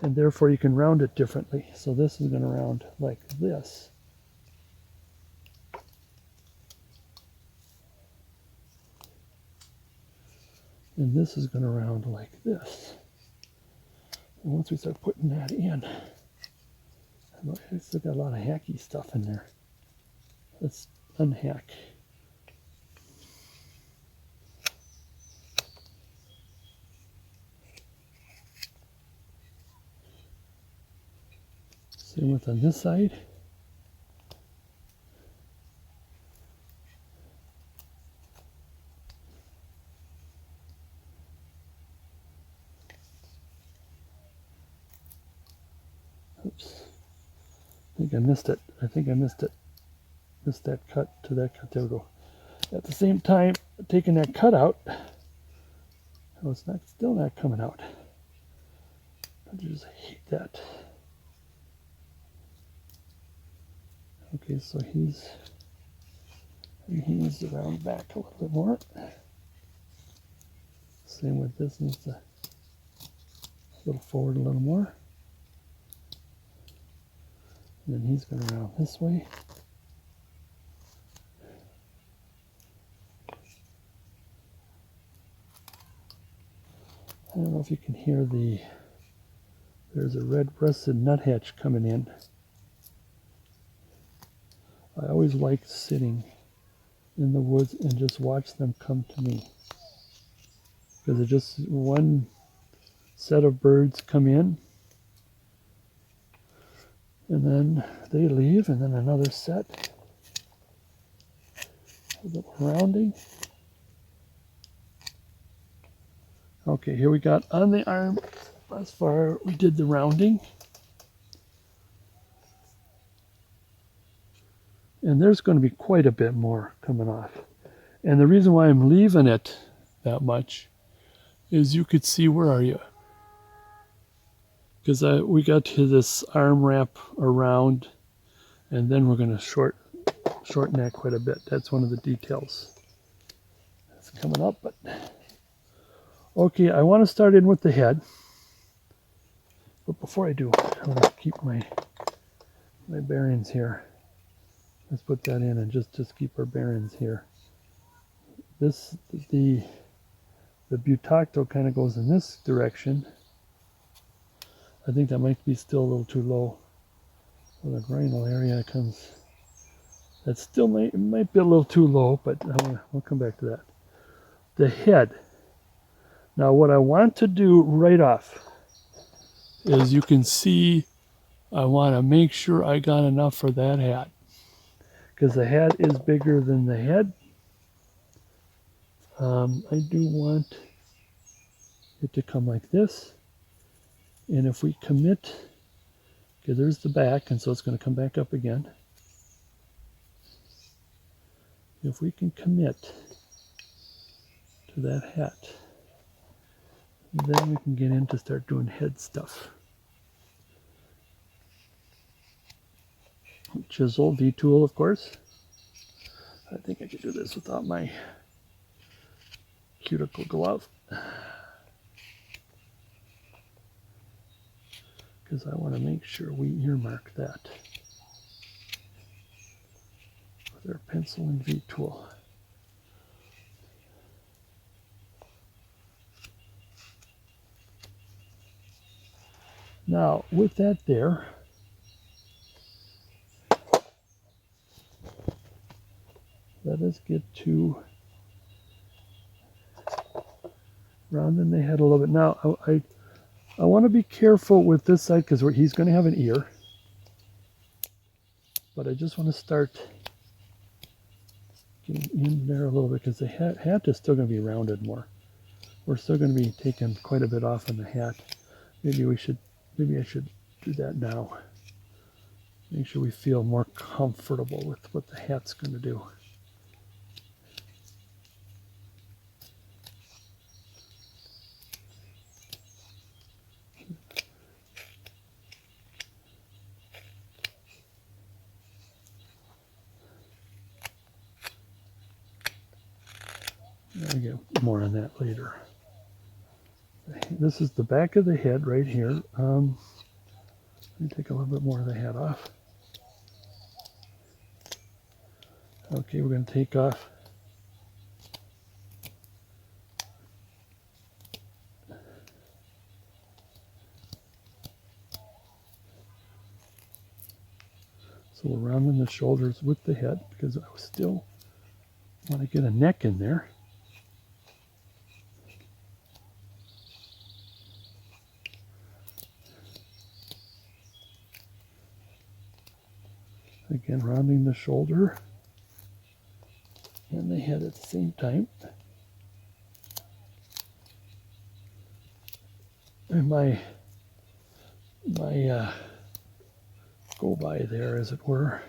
Speaker 1: and therefore you can round it differently. So this is going to round like this. And this is going to round like this. And once we start putting that in, I still got a lot of hacky stuff in there. Let's unhack. Same with on this side. Oops. I think I missed it. Missed that cut to that cut. There we go. At the same time, taking that cut out. Oh, it's not still not coming out. I just hate that. Okay, so he needs to round back a little bit more. Same with this, needs to a little forward a little more. And then he's going to round this way. I don't know if you can hear there's a red-breasted nuthatch coming in. I always like sitting in the woods and just watch them come to me. Because it's just one set of birds come in, and then they leave, and then another set. A little rounding. Okay, here we got on the arm, as far we did the rounding. And there's going to be quite a bit more coming off. And the reason why I'm leaving it that much is you could see, where are you? Because we got to this arm wrap around, and then we're going to shorten that quite a bit. That's one of the details that's coming up. But okay, I want to start in with the head. But before I do, I want to keep my bearings here. Let's put that in and just keep our bearings here. The butacto kind of goes in this direction. I think that might be still a little too low. Well, the groinal area comes. That still might be a little too low, but we'll come back to that. The head. Now, what I want to do right off is, you can see, I want to make sure I got enough for that hat, because the hat is bigger than the head. I do want it to come like this, and if we commit, okay, there's the back, and so it's going to come back up again. If we can commit to that hat, then we can get in to start doing head stuff. Chisel, V-tool, of course. I think I could do this without my cuticle glove, because I want to make sure we earmark that with our pencil and V-tool. Now, with that there, let us get to rounding the head a little bit. Now, I want to be careful with this side, because he's going to have an ear. But I just want to start getting in there a little bit, because the hat is still going to be rounded more. We're still going to be taking quite a bit off in the hat. Maybe I should do that now. Make sure we feel more comfortable with what the hat's going to do. I'll get more on that later. This is the back of the head right here. Let me take a little bit more of the head off. Okay, we're going to take off So we're rounding the shoulders with the head because I still want to get a neck in there. Again, rounding the shoulder and the head at the same time. And my go by there, as it were.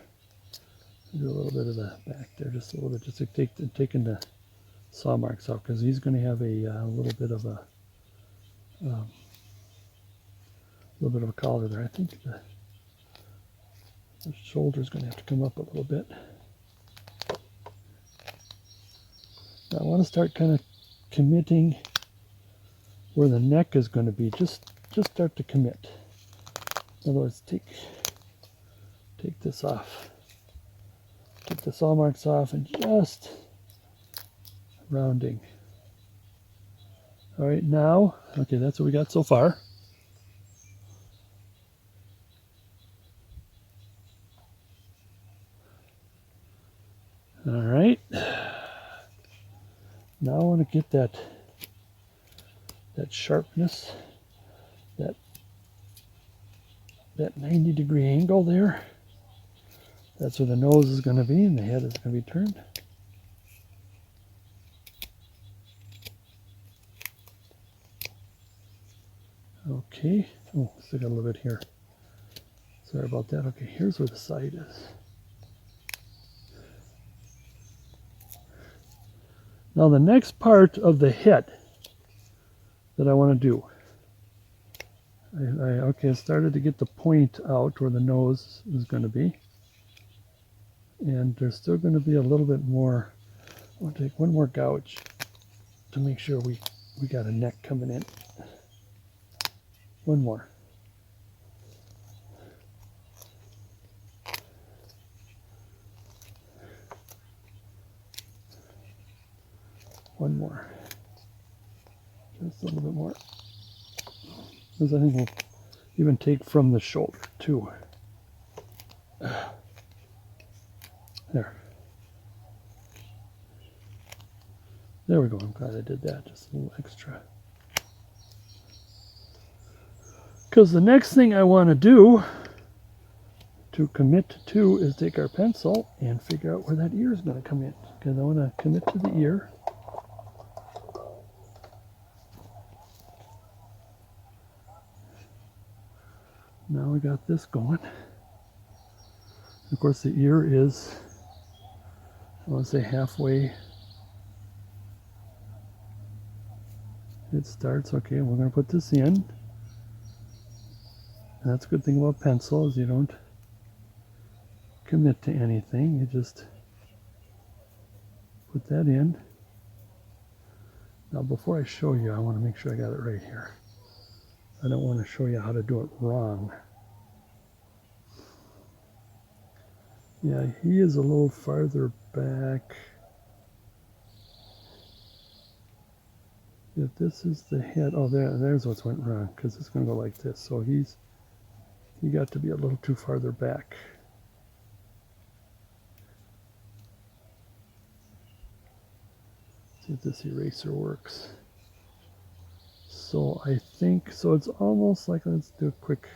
Speaker 1: Do a little bit of the back there, just a little bit, just to taking the saw marks off, because he's going to have a little bit of a collar there. I think the shoulder's going to have to come up a little bit. Now I want to start kind of committing where the neck is going to be. Just start to commit. In other words, take this off. Take the saw marks off and just rounding. All right, now, okay, that's what we got so far. All right. Now I want to get that sharpness, that 90-degree angle there. That's where the nose is going to be and the head is going to be turned. Okay. Oh, still got a little bit here. Sorry about that. Okay, here's where the side is. Now the next part of the head that I want to do, I started to get the point out where the nose is going to be. And there's still going to be a little bit more. I'll take one more gouge to make sure we got a neck coming in. One more. One more. Just a little bit more. Because I think we'll even take from the shoulder too. There. There we go. I'm glad I did that. Just a little extra. Because the next thing I want to do to commit to is take our pencil and figure out where that ear is going to come in. Because I want to commit to the ear. Now we got this going. Of course, the ear is, I want to say, halfway. It starts. Okay, we're going to put this in. And that's a good thing about pencil, is you don't commit to anything. You just put that in. Now, before I show you, I want to make sure I got it right here. I don't want to show you how to do it wrong. Yeah, he is a little farther back. If this is the head, oh, there's what's went wrong, because it's going to go like this. So he got to be a little too farther back. See if this eraser works. So I think, so it's almost like, let's do a quick,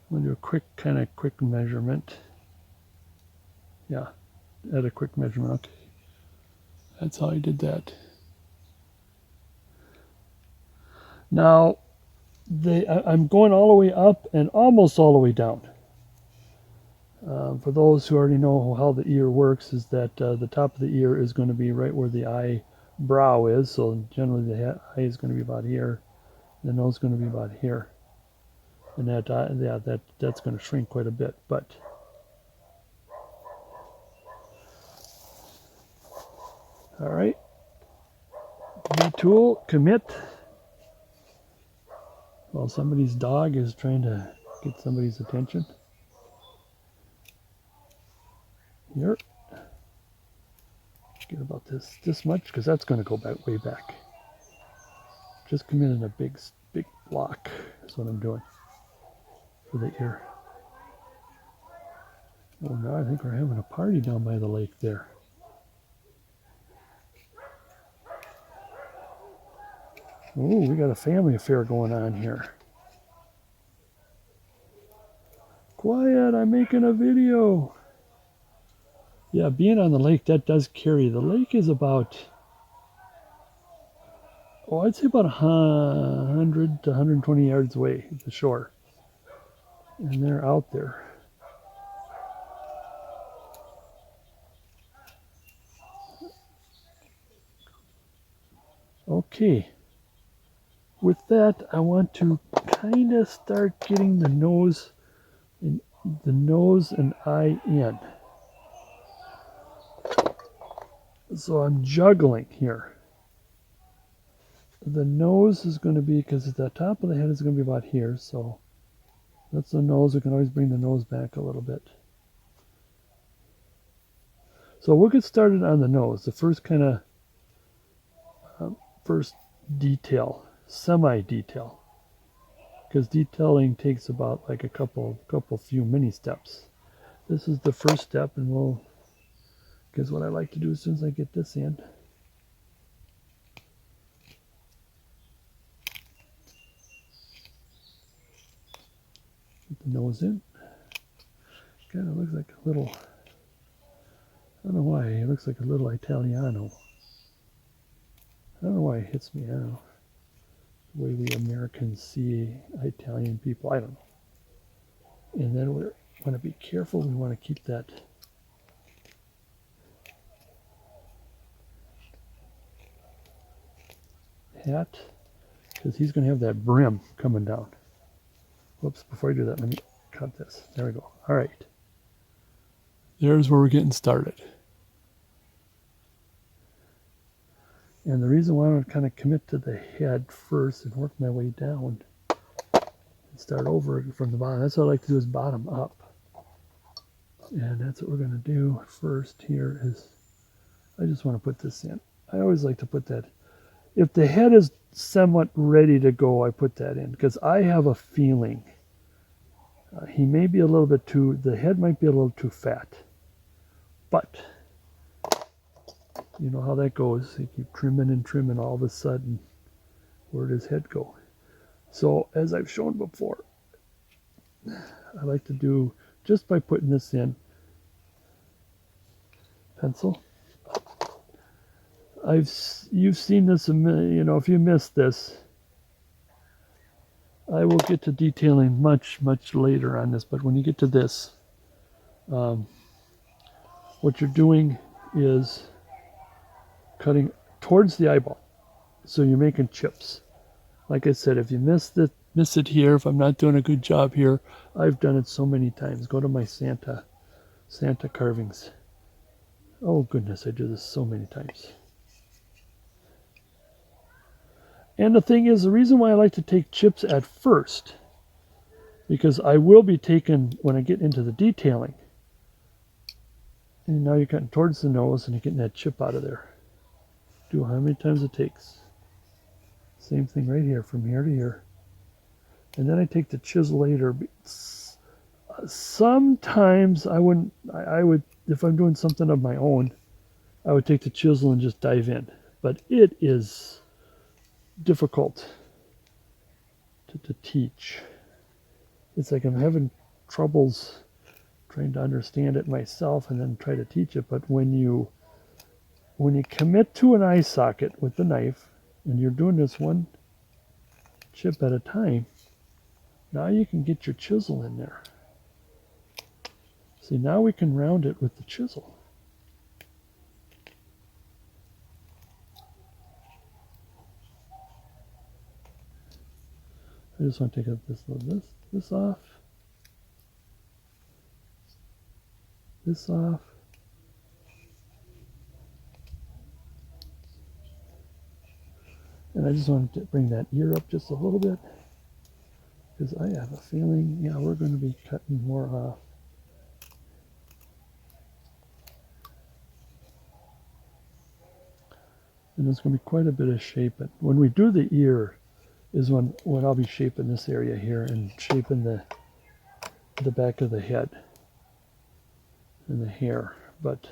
Speaker 1: I'm going to do a quick measurement. Yeah, at a quick measurement. Okay. That's how I did that. Now, I'm going all the way up and almost all the way down. For those who already know how the ear works, is that the top of the ear is going to be right where the eyebrow is. So generally the eye is going to be about here. The nose is going to be about here. And that's going to shrink quite a bit. But all right, V tool, commit. While somebody's dog is trying to get somebody's attention. Here. Get about this much, because that's going to go back way back. Just commit in a big block. That's what I'm doing for the ear. Oh, now I think we're having a party down by the lake there. Oh, we got a family affair going on here. Quiet, I'm making a video. Yeah, being on the lake, that does carry. The lake is about, oh, I'd say about 100 to 120 yards away at the shore. And they're out there. Okay. With that, I want to kind of start getting the nose and eye in. So I'm juggling here. The nose is going to be, because the top of the head is going to be about here, so that's the nose. We can always bring the nose back a little bit. So we'll get started on the nose. The first kind of first detail, semi-detail, because detailing takes about like a few mini steps. This is the first step, and we'll, because what I like to do as soon as I get this in, get the nose in. Kind of looks like a little, I don't know why, it looks like a little Italiano. I don't know why it hits me, I don't know. The way we Americans see Italian people, I don't know. And then we want to be careful, we want to keep that hat, because he's going to have that brim coming down. Whoops, before I do that, let me cut this. There we go. All right. There's where we're getting started. And the reason why I want to kind of commit to the head first and work my way down and start over from the bottom. That's what I like to do, is bottom up. And that's what we're going to do first here is, I just want to put this in. I always like to put that, if the head is somewhat ready to go, I put that in, because I have a feeling he may be a little bit too, the head might be a little too fat. But you know how that goes. You keep trimming and trimming, all of a sudden, where does his head go? So as I've shown before, I like to do, just by putting this in, pencil. You've seen this, you know, if you missed this, I will get to detailing much later on this, but when you get to this, what you're doing is cutting towards the eyeball. So you're making chips. Like I said, if you miss it here, if I'm not doing a good job here, I've done it so many times. Go to my Santa carvings. Oh goodness, I do this so many times. And the thing is, the reason why I like to take chips at first, because I will be taking, when I get into the detailing, and now you're cutting towards the nose and you're getting that chip out of there. Do how many times it takes. Same thing right here, from here to here. And then I take the chisel later. Sometimes I would, if I'm doing something of my own, I would take the chisel and just dive in. But it is difficult to teach. It's like I'm having troubles trying to understand it myself and then try to teach it. But when you commit to an eye socket with the knife, and you're doing this one chip at a time, now you can get your chisel in there. See, now we can round it with the chisel. I just want to take this off, this off. And I just wanted to bring that ear up just a little bit, because I have a feeling, yeah, we're going to be cutting more off. And there's going to be quite a bit of shaping. When we do the ear is when I'll be shaping this area here and shaping the back of the head. and the hair, but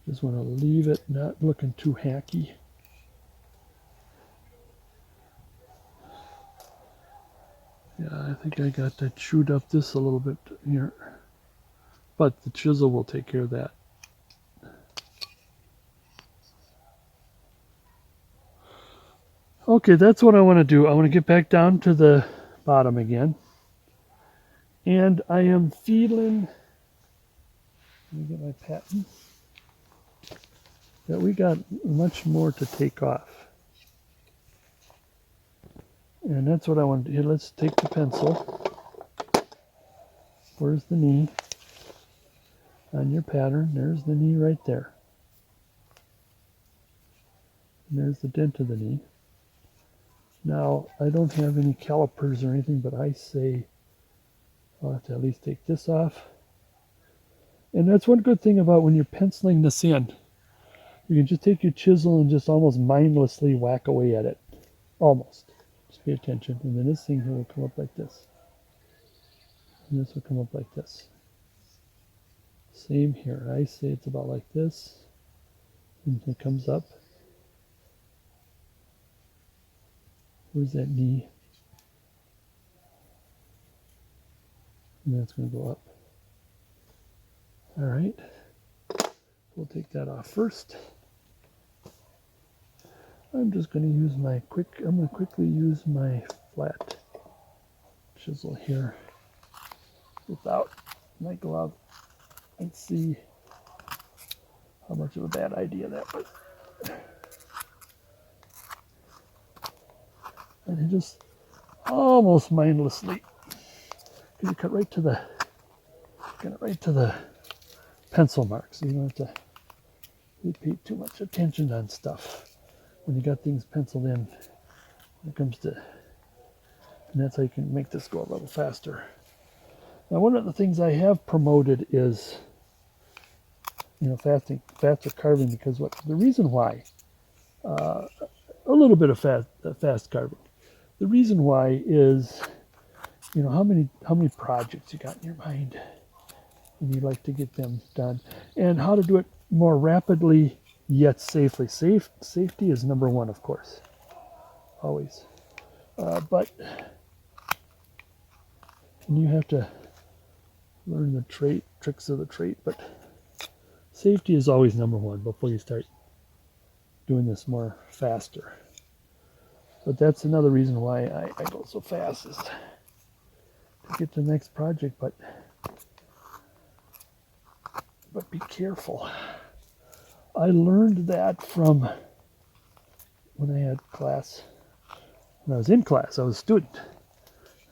Speaker 1: just want to leave it not looking too hacky. Yeah, I think I got that chewed up this a little bit here, but the chisel will take care of that. Okay, that's what I want to do. I want to get back down to the bottom again. And I am feeling, let me get my pattern, that we got much more to take off. And that's what I want to do. Here, let's take the pencil. Where's the knee? On your pattern, there's the knee right there. And there's the dent of the knee. Now, I don't have any calipers or anything, but I say I'll have to at least take this off. And that's one good thing about when you're penciling this in. You can just take your chisel and just almost mindlessly whack away at it. Almost. Just pay attention. And then this thing here will come up like this. And this will come up like this. Same here. I say it's about like this. And it comes up. Where's that knee? And then it's going to go up. All right. We'll take that off first. I'm just going to use my I'm going to quickly use my flat chisel here without my glove and see how much of a bad idea that was. And I just almost mindlessly, because you cut right to the pencil mark, so you don't have to pay too much attention on stuff when you got things penciled in when it comes to, and that's how you can make this go a little faster. Now, one of the things I have promoted is, faster carving, because the reason why, a little bit of fast carving. The reason why is, how many projects you got in your mind, and you like to get them done, and how to do it more rapidly yet safely. Safety is number one, of course, always. But you have to learn the tricks of the trade. But safety is always number one before you start doing this more faster. But that's another reason why I go so fast, is to get to the next project. But be careful. I learned that from when I had class. When I was in class, I was a student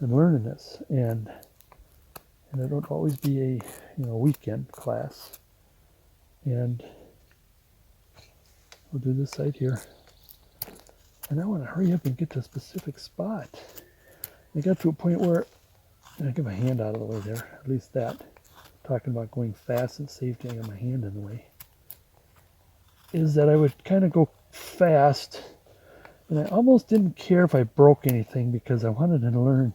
Speaker 1: and learning this, and it don't always be a weekend class. And we'll do this side here. And I want to hurry up and get to a specific spot. I got to a point where, and I get my hand out of the way there, at least that. Talking about going fast and safety, I got my hand in the way. Is that I would kind of go fast, and I almost didn't care if I broke anything, because I wanted to learn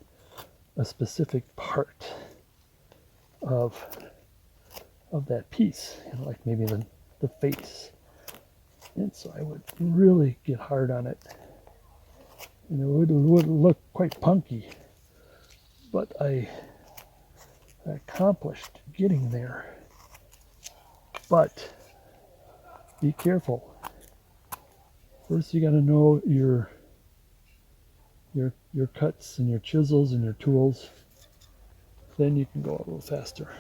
Speaker 1: a specific part of that piece, like maybe the face. And so I would really get hard on it. And it would look quite punky, but I accomplished getting there. But be careful. First, you got to know your cuts and your chisels and your tools. Then you can go a little faster.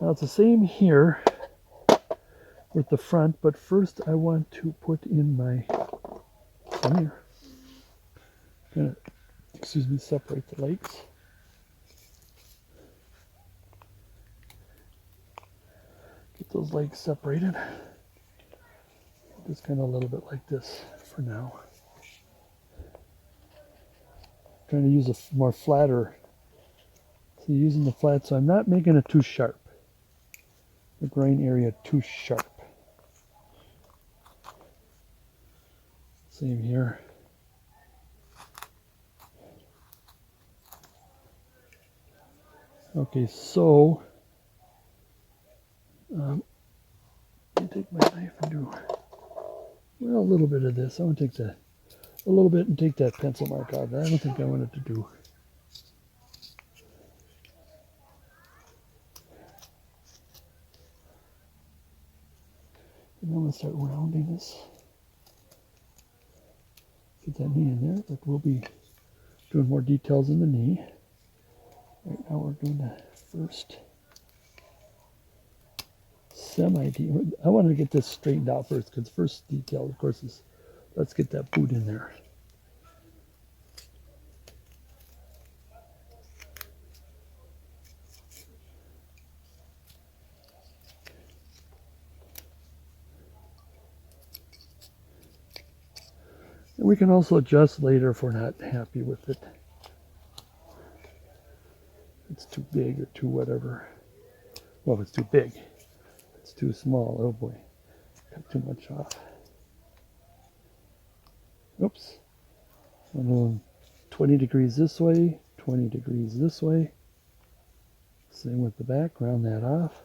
Speaker 1: Now it's the same here with the front, but first I want to put in my here. Gonna, separate the legs. Get those legs separated. Just kind of a little bit like this for now. Trying to use a more flatter. So using the flat, so I'm not making it too sharp. The grain area too sharp. Same here. Okay, so Well, a little bit of this. I want to take a little bit and take that pencil mark out. I don't think I want it to do. And I'm going to start rounding this. Get that knee in there, but we'll be doing more details in the knee. Right now we're doing the first semi-detail. I want to get this straightened out first, because first detail, of course, is let's get that boot in there. And we can also adjust later if we're not happy with it. It's too big or too whatever. Well, if it's too big. If it's too small, oh boy, cut too much off. Oops. 20 degrees this way, 20 degrees this way. Same with the back, round that off.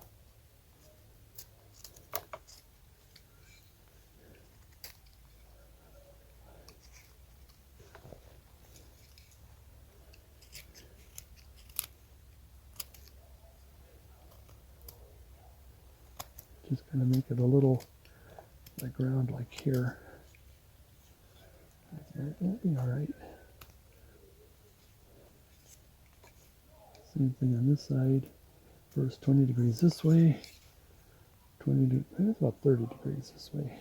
Speaker 1: Just going to make it a little like round like here. That'll be alright. Same thing on this side. First 20 degrees this way. 20 it's about 30 degrees this way.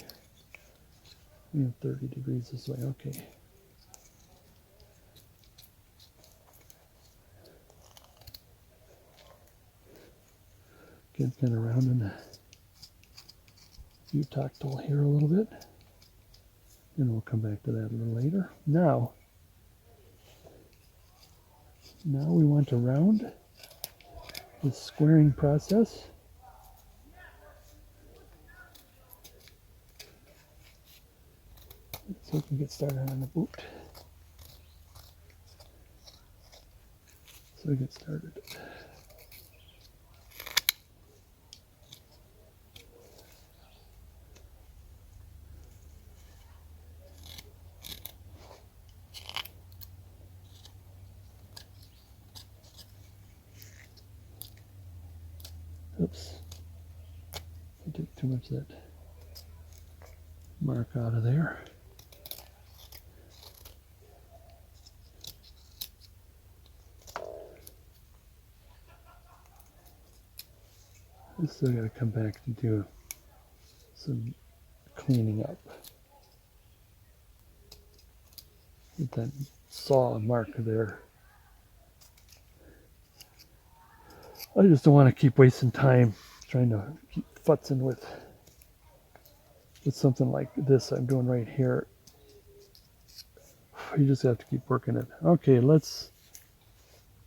Speaker 1: And 30 degrees this way, okay. Again, kind of rounding the U-tack tool here a little bit. And we'll come back to that a little later. Now we want to round this squaring process. So we can get started on the boot. So we get started. Oops. I took too much of that mark out of there. I still got to come back to do some cleaning up. Get that saw mark there. I just don't want to keep wasting time trying to keep futzing with something like this I'm doing right here. You just have to keep working it. Okay, let's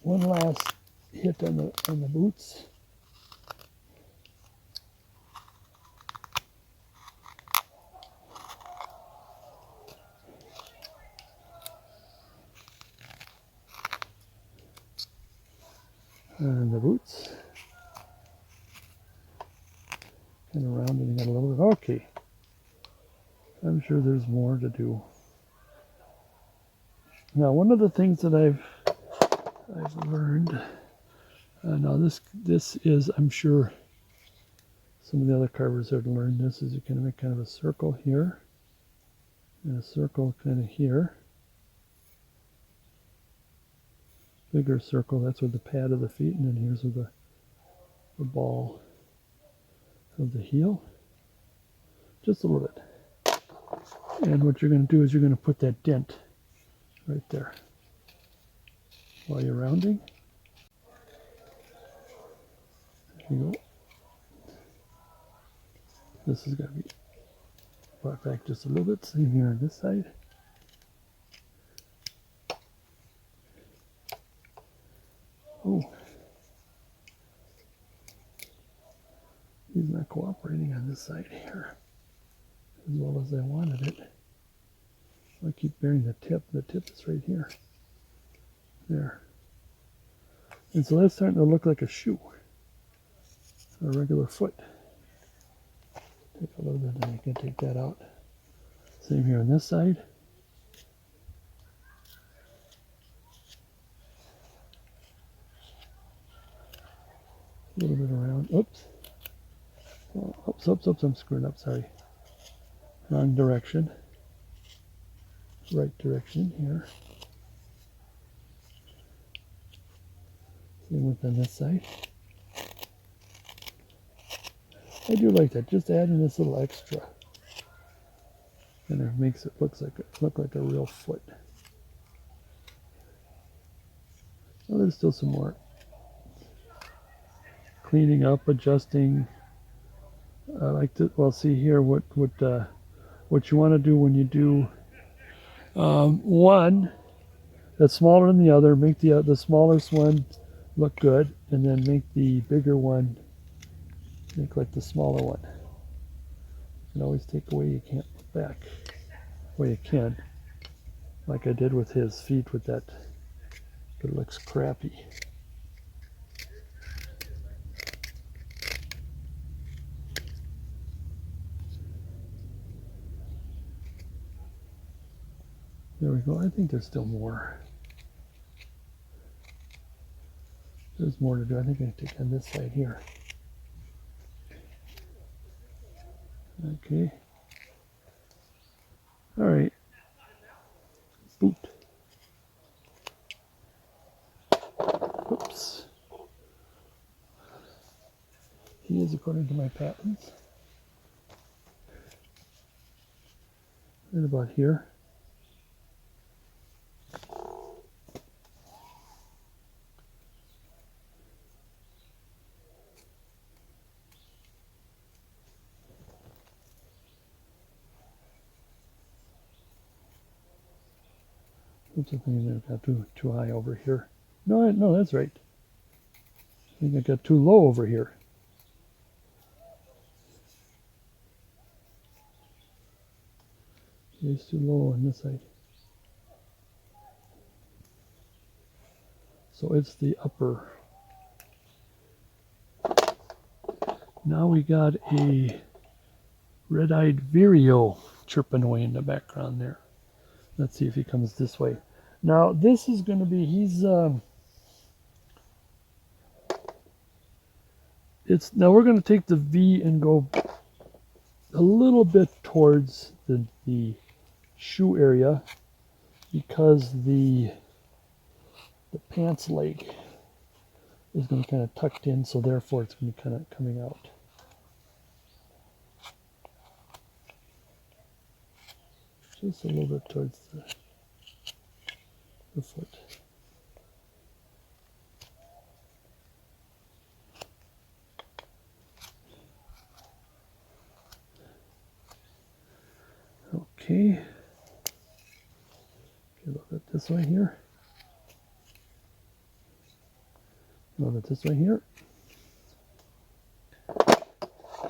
Speaker 1: one last hit on the boots. And the boots. Kind of rounding it a little bit. Okay. I'm sure there's more to do. Now, one of the things that I've learned. Now this is, I'm sure, some of the other carvers have learned this. Is you can make kind of a circle here, and a circle kind of here. Bigger circle, that's where the pad of the feet, and then here's where the ball of the heel. Just a little bit. And what you're going to do is you're going to put that dent right there while you're rounding. There you go. This is going to be brought back just a little bit. Same here on this side. Oh, he's not cooperating on this side here as well as I wanted it. I keep bearing the tip. The tip is right here. There. And so that's starting to look like a shoe. A regular foot. Take a little bit and you can take that out. Same here on this side. A little bit around. Oops. Oh, oops, I'm screwing up, sorry. Wrong direction. Right direction here. Same with on this side. I do like that, just adding this little extra. And it makes it look like a real foot. Oh, there's still some more cleaning up, adjusting. I like to, well, see here what you want to do when you do one that's smaller than the other. Make the smallest one look good, and then make the bigger one look like the smaller one. You can always take away, you can't look back. Well, you can, like I did with his feet with that, but it looks crappy. There we go. I think there's still more. There's more to do. I think I take on this side here. Okay. All right. Boot. Oops. He is according to my patents. Right about here. Oops, I think I got too high over here. No, that's right. I think I got too low over here. It's too low on this side. So it's the upper. Now we got a red-eyed vireo chirping away in the background there. Let's see if he comes this way. Now this is going to be, now we're going to take the V and go a little bit towards the shoe area, because the pants leg is going to kind of tucked in, so therefore it's going to be kind of coming out. Just a little bit towards the foot. Okay. A little bit this way here. A little bit this way here.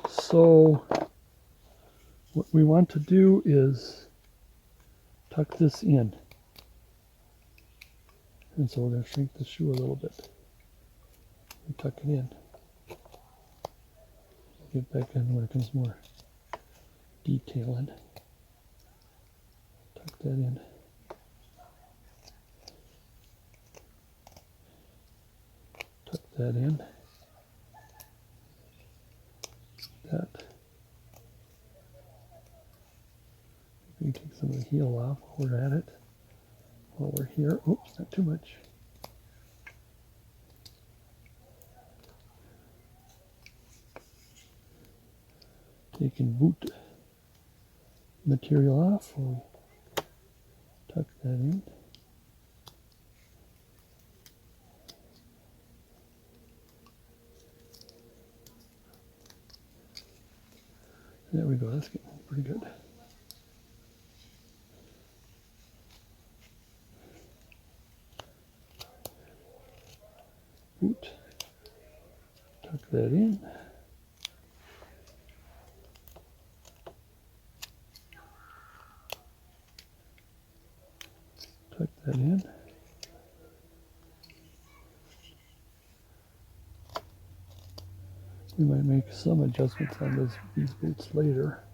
Speaker 1: So what we want to do is tuck this in. And so we're going to shrink the shoe a little bit and tuck it in. Get back in where it comes more detail in. Tuck that in. Tuck that in. That. We can take some of the heel off while we're at it. While we're here. Oops, not too much. Taking boot material off. We'll tuck that in. There we go, that's getting pretty good. Boot. Tuck that in. Tuck that in. We might make some adjustments on these boots later.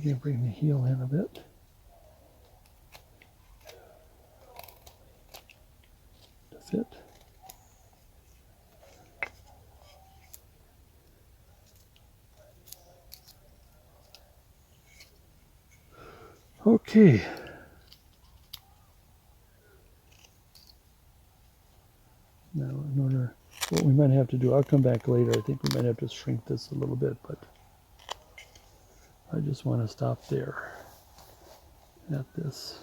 Speaker 1: Maybe I'll bring the heel in a bit. To fit. Okay. Now, in order, what we might have to do, I'll come back later. I think we might have to shrink this a little bit, but I just want to stop there at this.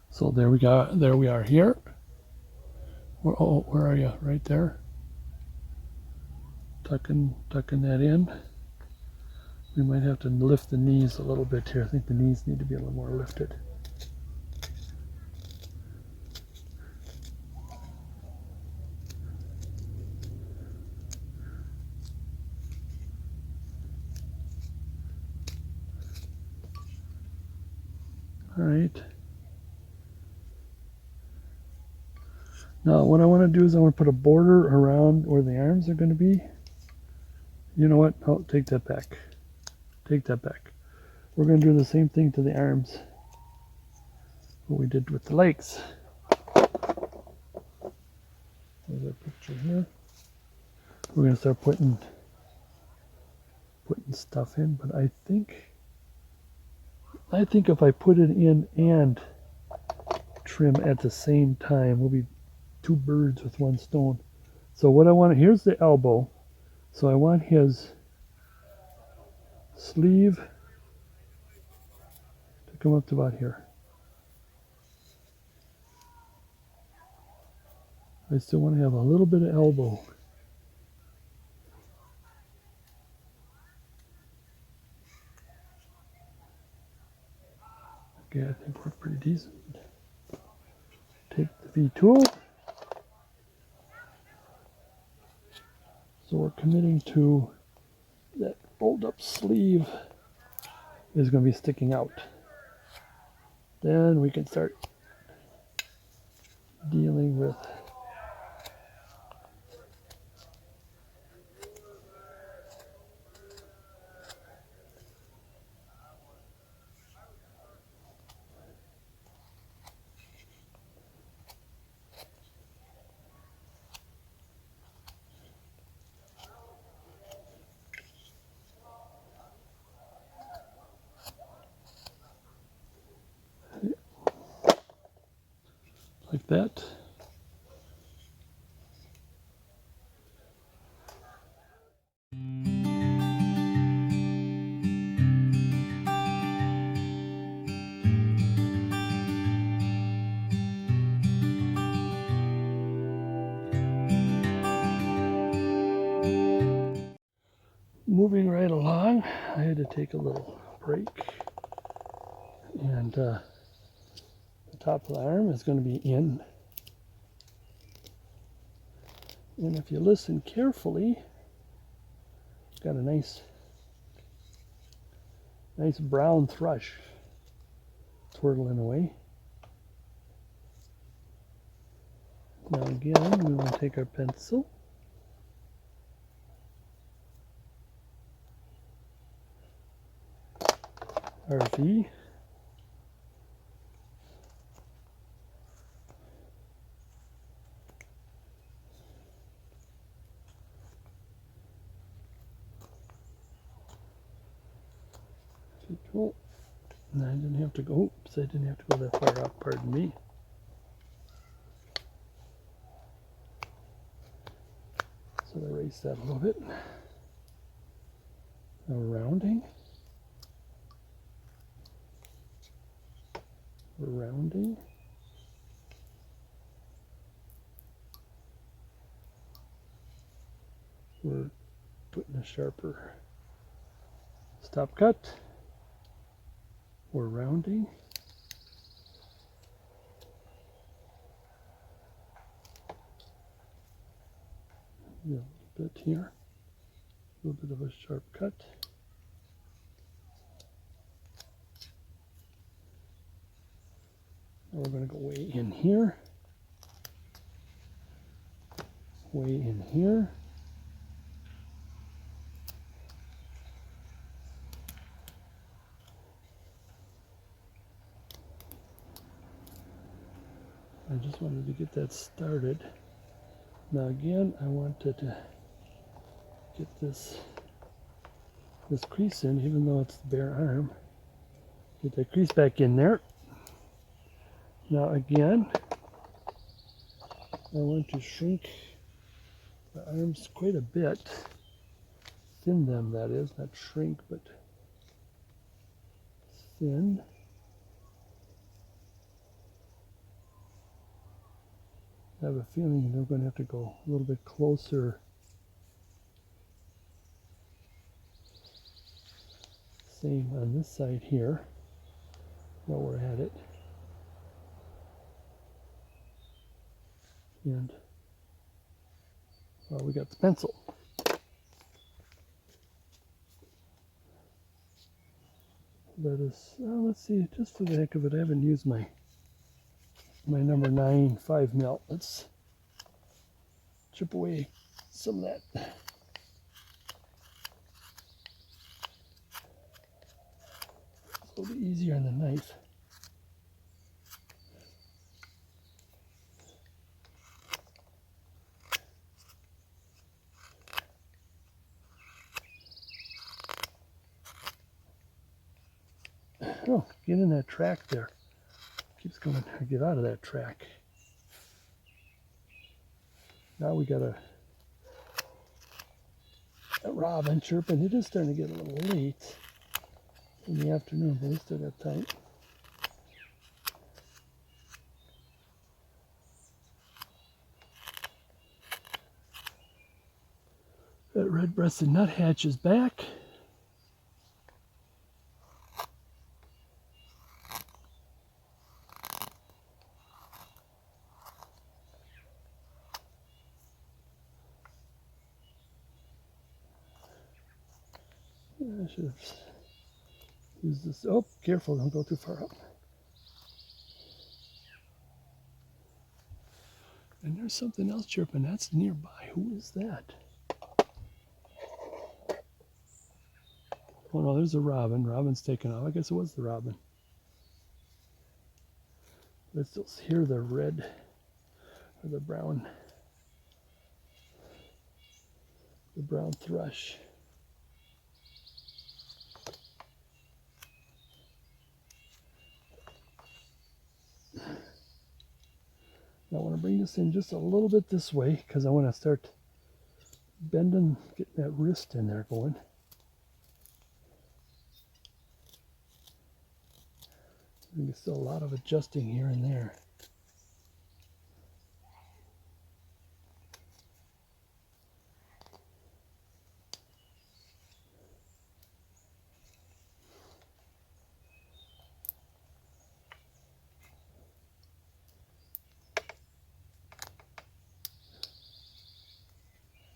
Speaker 1: So there we go. There we are here. Where are you? Right there. Tucking that in. We might have to lift the knees a little bit here. I think the knees need to be a little more lifted. All right. Now what I want to do is I want to put a border around where the arms are going to be. You know what? Oh, take that back. Take that back. We're going to do the same thing to the arms what we did with the legs. There's our picture here. We're going to start putting stuff in, but I think if I put it in and trim at the same time, we'll be two birds with one stone. So what I want, here's the elbow. So I want his sleeve to come up to about here. I still want to have a little bit of elbow. Okay, I think we're pretty decent. Take the V tool. So we're committing to that rolled up sleeve is going to be sticking out. Then we can start dealing with like that. Moving right along, I had to take a little break, and the top of the arm is going to be in. And if you listen carefully, got a nice brown thrush twirling away. Now again, we will take our pencil. Our V. Tool. And I didn't have to go, oops, I didn't have to go that far up, pardon me. So erase that a little bit. Now rounding. We're rounding. We're putting a sharper stop cut. We're rounding. A little bit here. A little bit of a sharp cut. Now we're going to go way in here. Way in here. just wanted to get that started. Now again, I wanted to get this crease in, even though it's the bare arm. Get that crease back in there. Now again, I want to shrink the arms quite a bit. Thin them, that is, not shrink, but thin. I have a feeling they're going to have to go a little bit closer. Same on this side here, while we're at it. And well, we got the pencil. Let's see, just for the heck of it, I haven't used my number 9 5mm. Let's chip away some of that. It's a little bit easier on the knife. Oh, get in that track there. Keeps coming. Get out of that track. Now we got a robin chirping. It is starting to get a little late in the afternoon, but we still got time. That red-breasted nuthatch is back. I should have used this. Oh, careful, don't go too far up. And there's something else chirping. That's nearby. Who is that? Oh no, there's a robin. Robin's taken off. I guess it was the robin. Let's still hear the red or the brown thrush. Now I want to bring this in just a little bit this way because I want to start bending, getting that wrist in there going. There's still a lot of adjusting here and there.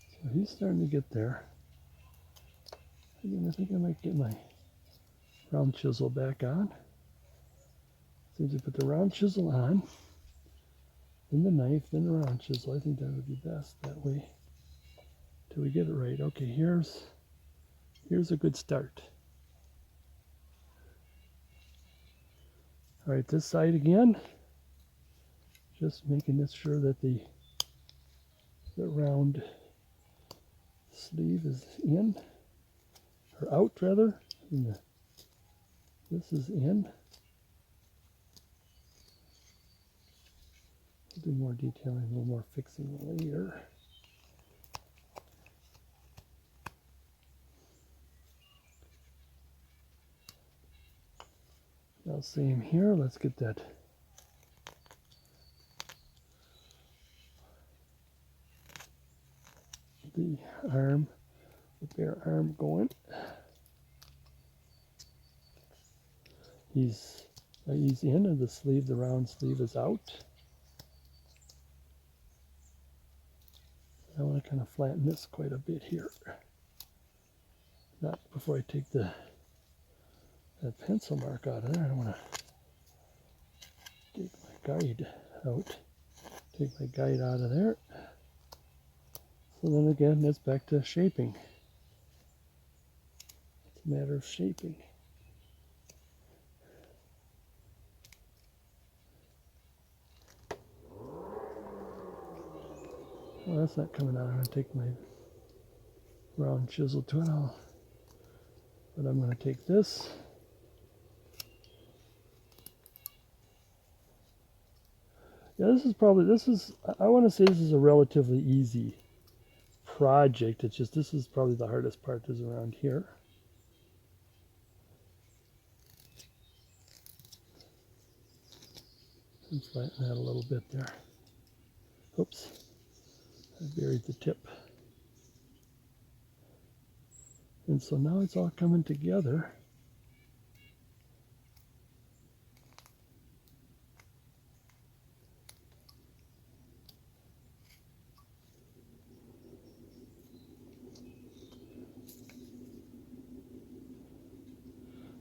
Speaker 1: So he's starting to get there. Again, I think I might get my round chisel back on. Seems to put the round chisel on, then the knife, then the round chisel. I think that would be best that way till we get it right. Okay, here's a good start. All right, this side again. Just making this sure that the round sleeve is in, or out rather. And this is in. We'll do more detailing, a little more fixing later. Now same here, let's get that the bare arm going. He's in, and the sleeve, the round sleeve is out. I want to kind of flatten this quite a bit here. Not before I take that pencil mark out of there. I want to take my guide out. Take my guide out of there. So then again, that's back to shaping. It's a matter of shaping. Oh, that's not coming out. I'm going to take my round chisel to it. But I'm going to take this. Yeah, I want to say this is a relatively easy project. It's just, this is probably the hardest part is around here. And flatten that a little bit there. Oops, I buried the tip. And so now it's all coming together.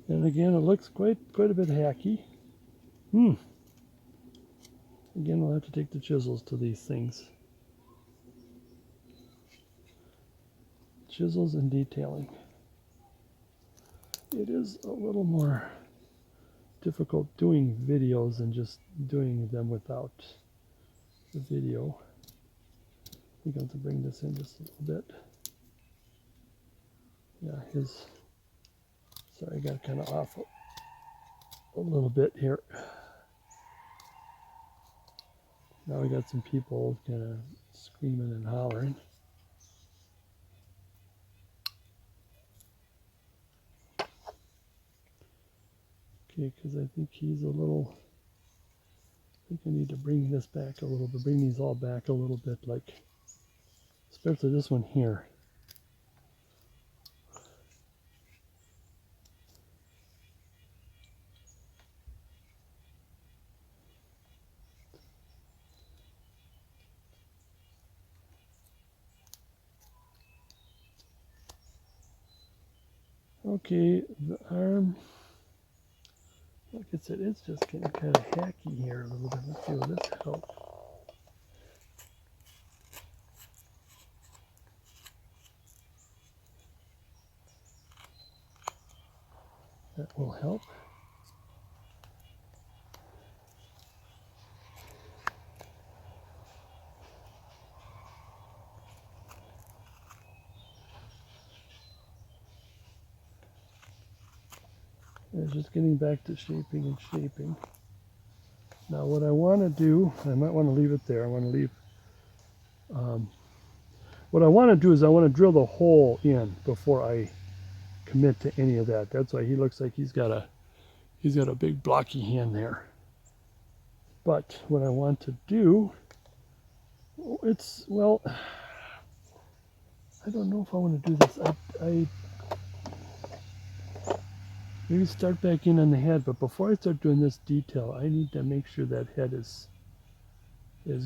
Speaker 1: And again, it looks quite a bit hacky. Again, we'll have to take the chisels to these things. Chisels and detailing. It is a little more difficult doing videos than just doing them without the video. I think I'll have to bring this in just a little bit. Yeah, sorry, I got kind of off a little bit here. Now we got some people kind of screaming and hollering. Okay, because I think he's a little, I think I need to bring this back a little bit, bring these all back a little bit, like, especially this one here. Okay, the arm, like I said, it's just getting kind of hacky here a little bit. Let's see what this helps. That will help. It's just getting back to shaping and shaping. Now what I want to do, I might want to leave it there. I want to leave, what I want to do is I want to drill the hole in before I commit to any of that. That's why he looks like he's got a big blocky hand there. But what I want to do, well, I don't know if I want to do this. I maybe start back in on the head, but before I start doing this detail, I need to make sure that head is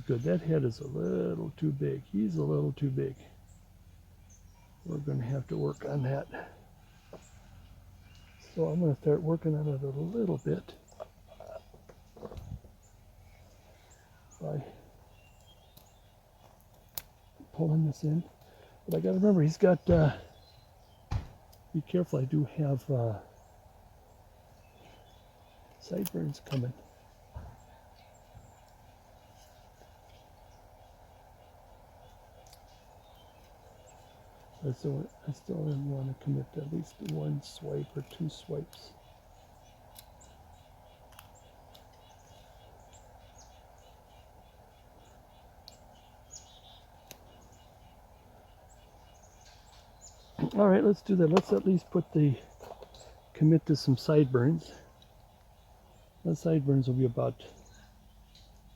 Speaker 1: good. That head is a little too big. He's a little too big. We're going to have to work on that. So I'm going to start working on it a little bit by pulling this in. But I got to remember, he's got, be careful, I do have sideburns coming. I still want to commit to at least one swipe or two swipes. All right, let's do that. Let's at least commit to some sideburns. The sideburns will be about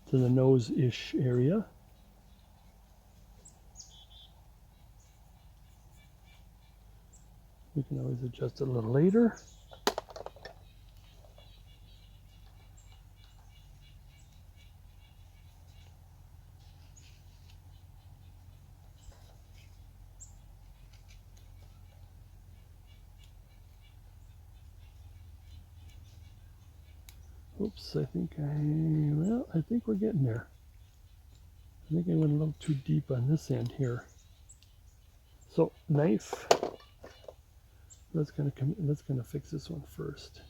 Speaker 1: to the nose-ish area. We can always adjust it a little later. Oops, I think we're getting there. I think I went a little too deep on this end here. So knife. Let's gonna fix this one first.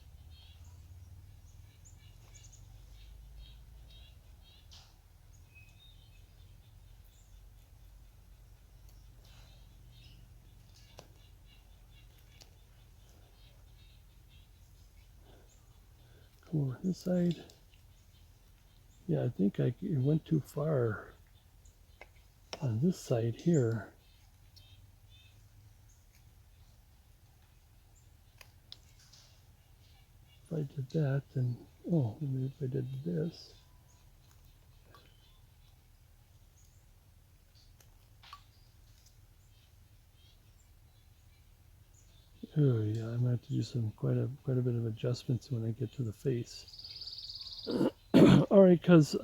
Speaker 1: over this side. Yeah, I think it went too far on this side here. If I did that, then, oh, maybe if I did this. Oh yeah, I'm gonna have to do some quite a bit of adjustments when I get to the face. All right, because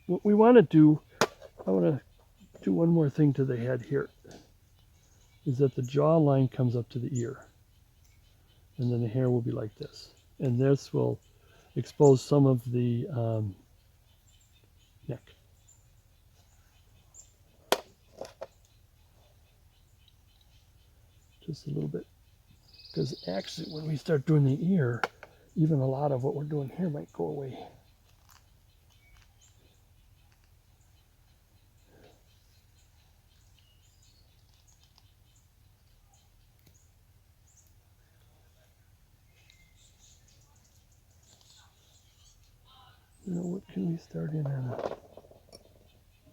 Speaker 1: what we want to do, I want to do one more thing to the head here. Is that the jawline comes up to the ear, and then the hair will be like this, and this will expose some of the neck. Just a little bit. Because actually when we start doing the ear, even a lot of what we're doing here might go away. You know, what can we start in on?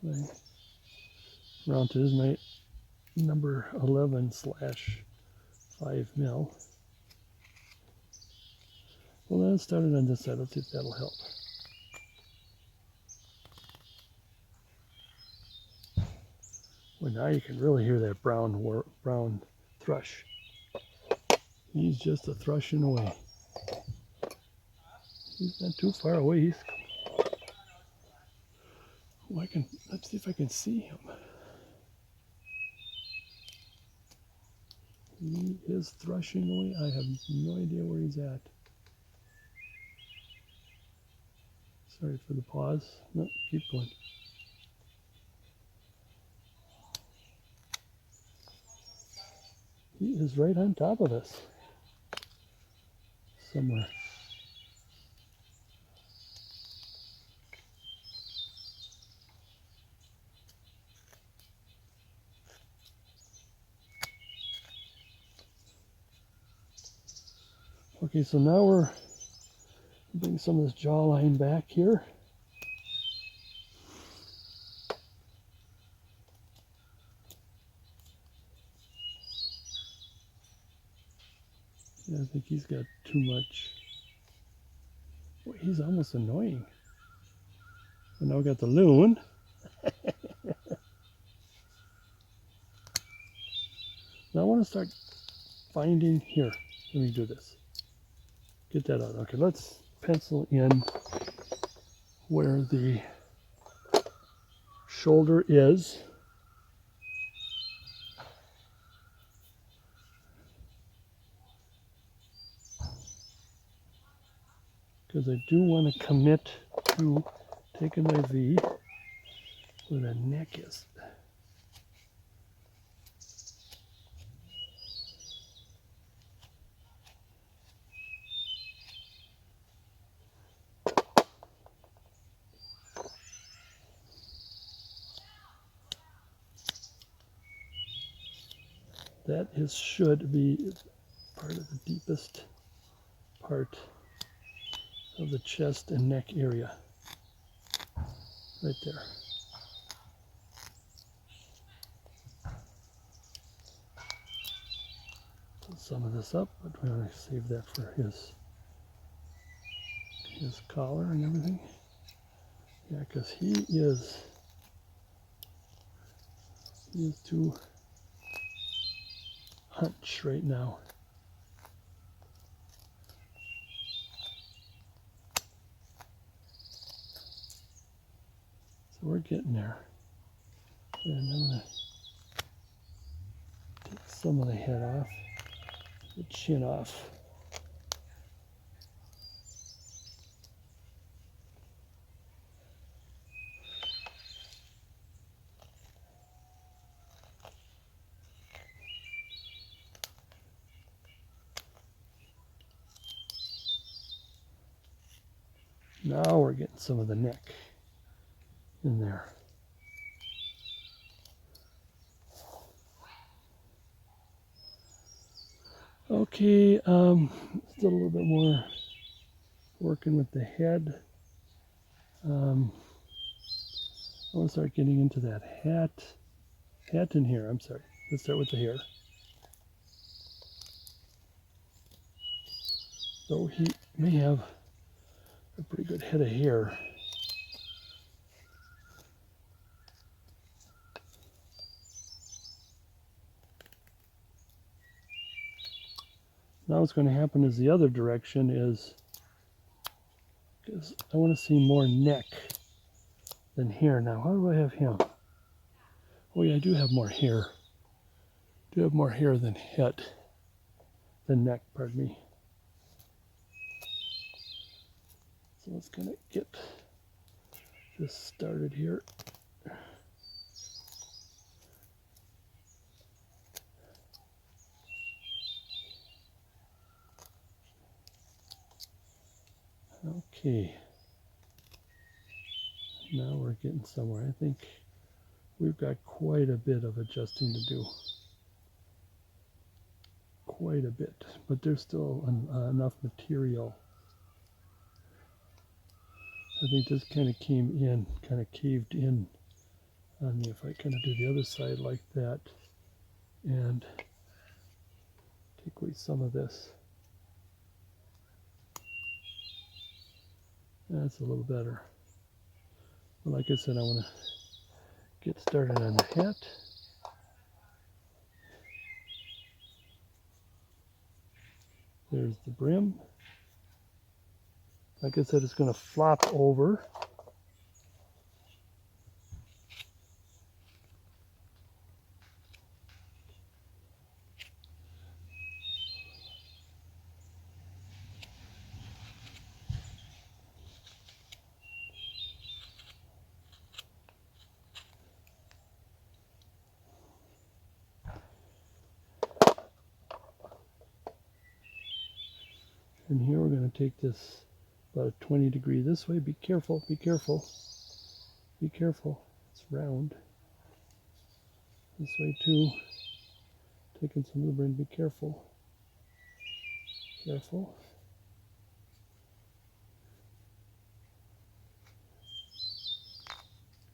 Speaker 1: My round to is my number 11/5 mil. Well, let's start it on this side. Let's see if that'll help. Well, now you can really hear that brown thrush. He's just a thrushing away. He's not too far away. Oh, let's see if I can see him. He is thrushing away. I have no idea where he's at. Sorry for the pause. No, keep going. He is right on top of us. Somewhere. Okay, so now we're bring some of this jawline back here. Yeah, I think he's got too much. Boy, he's almost annoying. And now we got the loon. Now I want to start finding here. Let me do this. Get that out. Okay, let's pencil in where the shoulder is. Because I do want to commit to taking my V where the neck is. Should be part of the deepest part of the chest and neck area. Right there. Put some of this up, but we're going to save that for his collar and everything. Yeah, because he is too hunch right now. So we're getting there. And I'm going to take some of the head off, the chin off. Now we're getting some of the neck in there. Okay, still a little bit more working with the head. I want to start getting into that hat in here. I'm sorry. Let's start with the hair. Though he may have a pretty good head of hair. Now what's going to happen is the other direction is, because I want to see more neck than hair now. How do I have him? Oh yeah, I do have more hair. I do have more hair than head, than neck, pardon me. So let's kind of get this started here. Okay. Now we're getting somewhere. I think we've got quite a bit of adjusting to do. Quite a bit, but there's still enough material. I think this kind of came in, kind of caved in on me. If I kind of do the other side like that and take away some of this, that's a little better. But like I said, I want to get started on the hat. There's the brim. Like I said, it's going to flop over. And here we're going to take this about a 20 degree this way. Be careful, be careful, be careful. It's round. This way too. Taking some of the brim, be careful. Careful.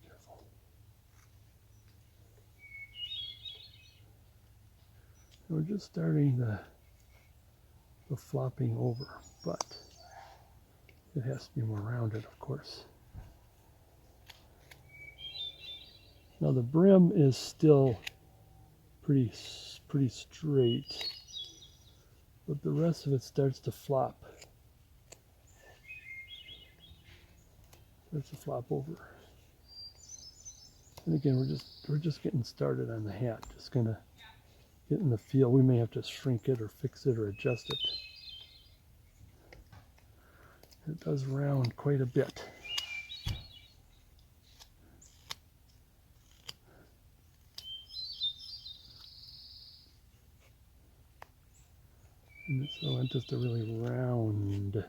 Speaker 1: Careful. And we're just starting the flopping over, but it has to be more rounded, of course. Now the brim is still pretty straight, but the rest of it starts to flop. Starts to flop over. And again, we're just getting started on the hat. Just gonna get in the feel. We may have to shrink it or fix it or adjust it. It does round quite a bit. And so I want just a really round